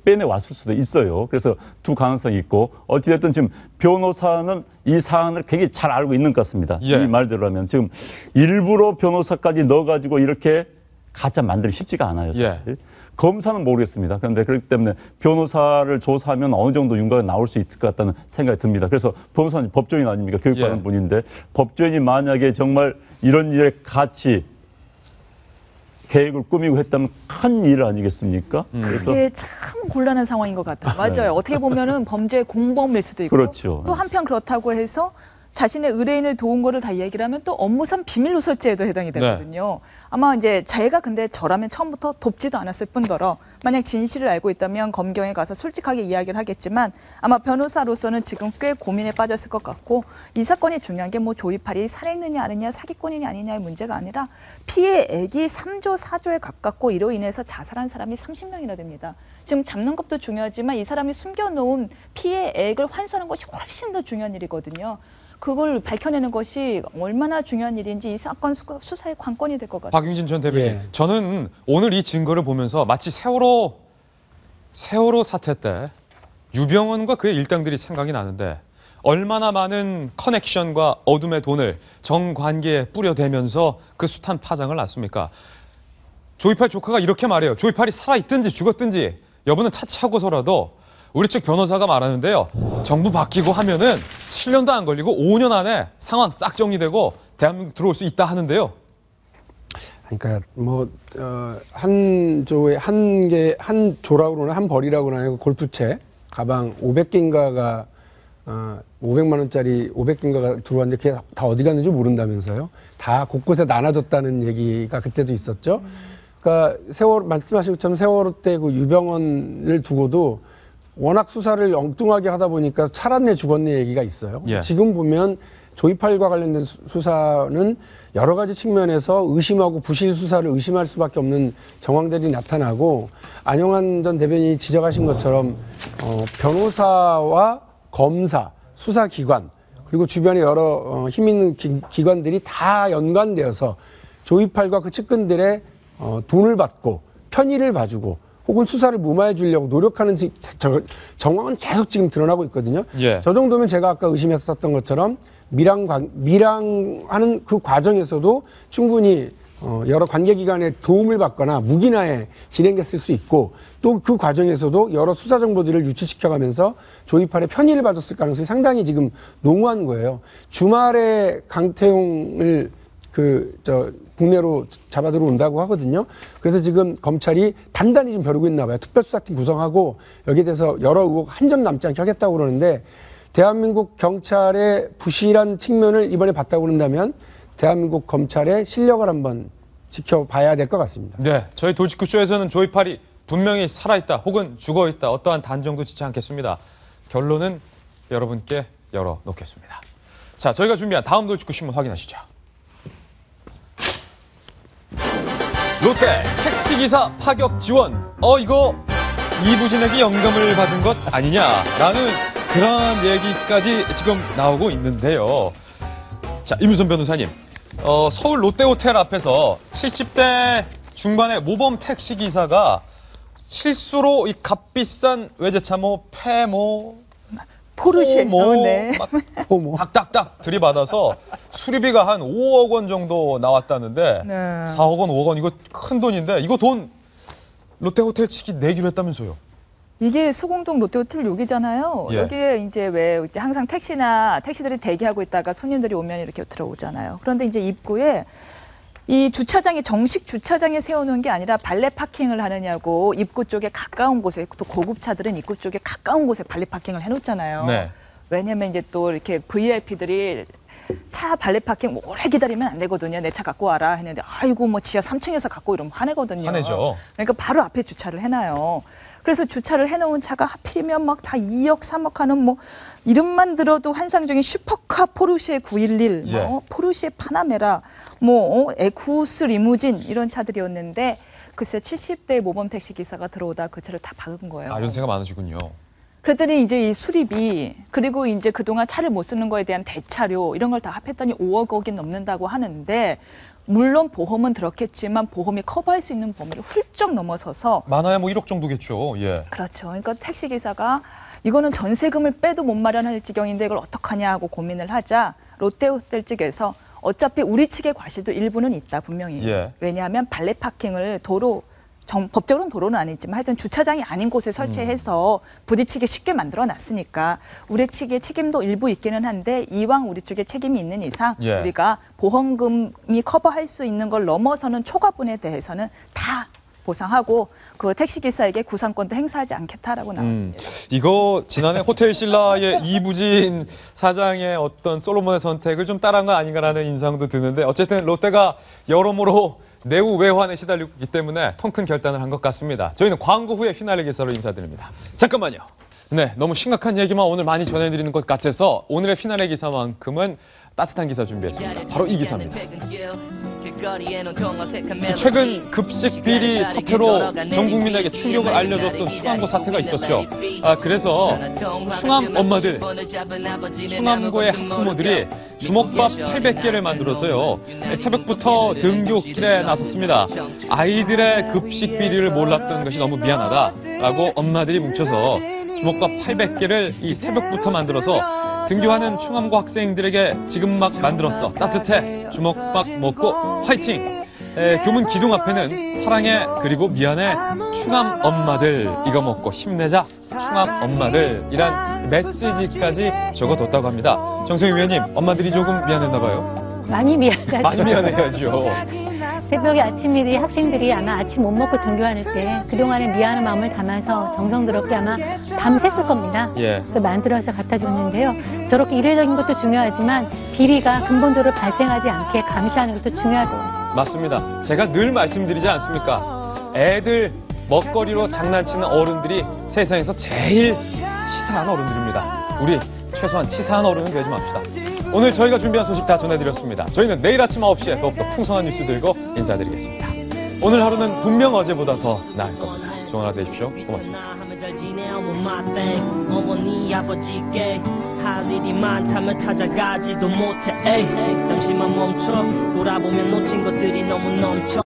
Speaker 4: 빼내왔을 수도 있어요. 그래서 두 가능성이 있고 어찌됐든 지금 변호사는 이 사안을 굉장히 잘 알고 있는 것 같습니다.
Speaker 1: 예.
Speaker 4: 이 말대로라면 지금 일부러 변호사까지 넣어가지고 이렇게 가짜 만들기 쉽지가 않아요. 사실.
Speaker 1: 예.
Speaker 4: 검사는 모르겠습니다. 그런데 그렇기 때문에 변호사를 조사하면 어느 정도 윤곽이 나올 수 있을 것 같다는 생각이 듭니다. 그래서 변호사는 법조인 아닙니까? 교육받은
Speaker 1: 예.
Speaker 4: 분인데 법조인이 만약에 정말 이런 일에 같이 계획을 꾸미고 했다면 큰 일 아니겠습니까? 그래서
Speaker 5: 이게 참 곤란한 상황인 것 같아요. 맞아요. 어떻게 보면은 범죄 공범일 수도 있고
Speaker 4: 그렇죠.
Speaker 5: 또 한편 그렇다고 해서 자신의 의뢰인을 도운 거를 다 얘기를 하면 또 업무상 비밀 누설죄에도 해당이 되거든요. 아마 이제 제가 근데 저라면 처음부터 돕지도 않았을 뿐더러 만약 진실을 알고 있다면 검경에 가서 솔직하게 이야기를 하겠지만 아마 변호사로서는 지금 꽤 고민에 빠졌을 것 같고 이 사건이 중요한 게 뭐 조이팔이 살해했느냐 아니냐 사기꾼이냐 아니냐의 문제가 아니라 피해액이 3조 4조에 가깝고 이로 인해서 자살한 사람이 30명이나 됩니다. 지금 잡는 것도 중요하지만 이 사람이 숨겨놓은 피해액을 환수하는 것이 훨씬 더 중요한 일이거든요. 그걸 밝혀내는 것이 얼마나 중요한 일인지 이 사건 수사의 관건이 될 것 같아요.
Speaker 1: 박용진 전 대변인,
Speaker 3: 예.
Speaker 1: 저는 오늘 이 증거를 보면서 마치 세월호 사태 때 유병원과 그의 일당들이 생각이 나는데 얼마나 많은 커넥션과 어둠의 돈을 정관계에 뿌려대면서 그 숱한 파장을 낳습니까? 조이팔 조카가 이렇게 말해요. 조이팔이 살아있든지 죽었든지 여부는 차치하고서라도 우리 측 변호사가 말하는데요. 정부 바뀌고 하면은 7년도 안 걸리고 5년 안에 상황 싹 정리되고 대한민국 들어올 수 있다 하는데요.
Speaker 3: 그러니까 뭐 한 조에 한 조라고는 한 벌이라고 하는 골프채 가방 500개인가가 500만 원짜리 500개인가가 들어왔는데 그게 다 어디 갔는지 모른다면서요. 다 곳곳에 나눠졌다는 얘기가 그때도 있었죠. 그러니까 말씀하신 것처럼 세월호 때 그 유병원을 두고도 워낙 수사를 엉뚱하게 하다 보니까 살았네 죽었네 얘기가 있어요.
Speaker 1: 예.
Speaker 3: 지금 보면 조이팔과 관련된 수사는 여러 가지 측면에서 의심하고 부실 수사를 의심할 수밖에 없는 정황들이 나타나고 안영환 전 대변인이 지적하신 것처럼 변호사와 검사, 수사기관 그리고 주변에 여러 힘 있는 기관들이 다 연관되어서 조이팔과 그 측근들의 돈을 받고 편의를 봐주고 혹은 수사를 무마해 주려고 노력하는 정황은 계속 지금 드러나고 있거든요.
Speaker 1: 예.
Speaker 3: 저 정도면 제가 아까 의심했었던 것처럼 밀항하는 그 과정에서도 충분히 여러 관계기관의 도움을 받거나 무기나에 진행됐을 수 있고 또 그 과정에서도 여러 수사 정보들을 유출시켜가면서 조이팔의 편의를 봐줬을 가능성이 상당히 지금 농후한 거예요. 주말에 강태용을 국내로 잡아 들어온다고 하거든요. 그래서 지금 검찰이 단단히 좀 벼르고 있나 봐요. 특별수사팀 구성하고 여기에 대해서 여러 의혹 한 점 남지 않게 하겠다고 그러는데 대한민국 경찰의 부실한 측면을 이번에 봤다고 그런다면 대한민국 검찰의 실력을 한번 지켜봐야 될 것 같습니다.
Speaker 1: 네, 저희 돌직구쇼에서는 조이팔이 분명히 살아있다 혹은 죽어있다 어떠한 단정도 짓지 않겠습니다. 결론은 여러분께 열어놓겠습니다. 자, 저희가 준비한 다음 돌직구 신문 확인하시죠. 롯데 택시기사 파격 지원. 이거 이부진에게 영감을 받은 것 아니냐라는 그런 얘기까지 지금 나오고 있는데요. 자, 이문선 변호사님. 서울 롯데호텔 앞에서 70대 중반의 모범 택시기사가 실수로 이 값비싼 외제차
Speaker 5: 포르쉐.
Speaker 1: 네.
Speaker 3: 호모.
Speaker 1: 딱딱딱 들이받아서 수리비가 한 5억 원 정도 나왔다는데
Speaker 5: 네.
Speaker 1: 4억 원, 5억 원 이거 큰 돈인데 이거 돈 롯데호텔 측이 내기로 했다면서요?
Speaker 5: 이게 소공동 롯데호텔 여기잖아요.
Speaker 1: 예.
Speaker 5: 여기에 이제 왜 이제 항상 택시들이 대기하고 있다가 손님들이 오면 이렇게 들어오잖아요. 그런데 이제 입구에 이 주차장이 정식 주차장에 세워놓은 게 아니라 발레 파킹을 하느냐고 입구 쪽에 가까운 곳에 또 고급차들은 입구 쪽에 가까운 곳에 발레 파킹을 해놓잖아요.
Speaker 1: 네.
Speaker 5: 왜냐면 이제 또 이렇게 VIP들이 차 발레 파킹 오래 기다리면 안 되거든요. 내 차 갖고 와라 했는데 아이고 뭐 지하 3층에서 갖고 이러면 화내거든요.
Speaker 1: 화내죠.
Speaker 5: 그러니까 바로 앞에 주차를 해놔요. 그래서 주차를 해놓은 차가 하필이면 막 다 2억, 3억 하는 뭐 이름만 들어도 환상적인 슈퍼카 포르쉐 911,
Speaker 1: 예.
Speaker 5: 포르쉐 파나메라, 에쿠스 리무진 이런 차들이었는데 글쎄 70대 모범 택시 기사가 들어오다 그 차를 다 박은 거예요.
Speaker 1: 아, 연세가 많으시군요.
Speaker 5: 그랬더니 이제 이 수리비 그리고 이제 그동안 차를 못 쓰는 거에 대한 대차료 이런 걸 다 합했더니 5억 원이 넘는다고 하는데 물론 보험은 들었겠지만 보험이 커버할 수 있는 범위를 훌쩍 넘어서서
Speaker 1: 많아야 뭐 1억 정도겠죠. 예.
Speaker 5: 그렇죠. 그러니까 택시 기사가 이거는 전세금을 빼도 못 마련할 지경인데 이걸 어떡하냐 하고 고민을 하자 롯데호텔 측에서 어차피 우리 측의 과실도 일부는 있다 분명히.
Speaker 1: 예.
Speaker 5: 왜냐하면 발레 파킹을 법적으로는 도로는 아니지만 하여튼 주차장이 아닌 곳에 설치해서 부딪히기 쉽게 만들어 놨으니까 우리 측의 책임도 일부 있기는 한데 이왕 우리 쪽에 책임이 있는 이상
Speaker 1: 예.
Speaker 5: 우리가 보험금이 커버할 수 있는 걸 넘어서는 초과분에 대해서는 다 보상하고 그 택시기사에게 구상권도 행사하지 않겠다라고 나왔습니다.
Speaker 1: 이거 지난해 호텔 신라의 이부진 사장의 어떤 솔로몬의 선택을 좀 따라한 거 아닌가라는 인상도 드는데 어쨌든 롯데가 여러모로 내후 외환에 시달리고 있기 때문에 통 큰 결단을 한 것 같습니다. 저희는 광고 후에 휘날리 기사로 인사드립니다. 잠깐만요. 네, 너무 심각한 얘기만 오늘 많이 전해드리는 것 같아서 오늘의 휘날리 기사만큼은 따뜻한 기사 준비했습니다. 바로 이 기사입니다. 최근 급식 비리 사태로 전 국민에게 충격을 알려줬던 충암고 사태가 있었죠. 그래서 충암 엄마들, 충암고의 학부모들이 주먹밥 800개를 만들어서요. 새벽부터 등교길에 나섰습니다. 아이들의 급식 비리를 몰랐던 것이 너무 미안하다라고 엄마들이 뭉쳐서 주먹밥 800개를 이 새벽부터 만들어서 등교하는 충암고 학생들에게 지금 막 만들었어. 따뜻해. 주먹밥 먹고 화이팅. 교문 기둥 앞에는 사랑해 그리고 미안해 충암 엄마들 이거 먹고 힘내자 충암 엄마들이란 메시지까지 적어뒀다고 합니다. 정성희 위원님 엄마들이 조금 미안했나 봐요.
Speaker 2: 많이 미안하죠.
Speaker 1: 많이 미안해야죠.
Speaker 2: 새벽에 아침일이 학생들이 아마 아침 못 먹고 등교하는 때 그동안의 미안한 마음을 담아서 정성스럽게 아마 밤샜을 겁니다.
Speaker 1: 예.
Speaker 2: 그래서 만들어서 갖다 줬는데요. 저렇게 이례적인 것도 중요하지만 비리가 근본적으로 발생하지 않게 감시하는 것도 중요할 것 같습니다.
Speaker 1: 맞습니다. 제가 늘 말씀드리지 않습니까? 애들 먹거리로 장난치는 어른들이 세상에서 제일 치사한 어른들입니다. 우리 최소한 치사한 어른은 되지 맙시다. 오늘 저희가 준비한 소식 다 전해드렸습니다. 저희는 내일 아침 9시에 더욱더 풍성한 뉴스 들고 인사드리겠습니다. 오늘 하루는 분명 어제보다 더 나을 겁니다. 좋은 하루 되십시오. 고맙습니다.
Speaker 8: 어머니 아버지께 할 일이 많다면 찾아가지도 못해. 에이, 잠시만 멈춰 돌아보면 놓친 것들이 너무 넘쳐.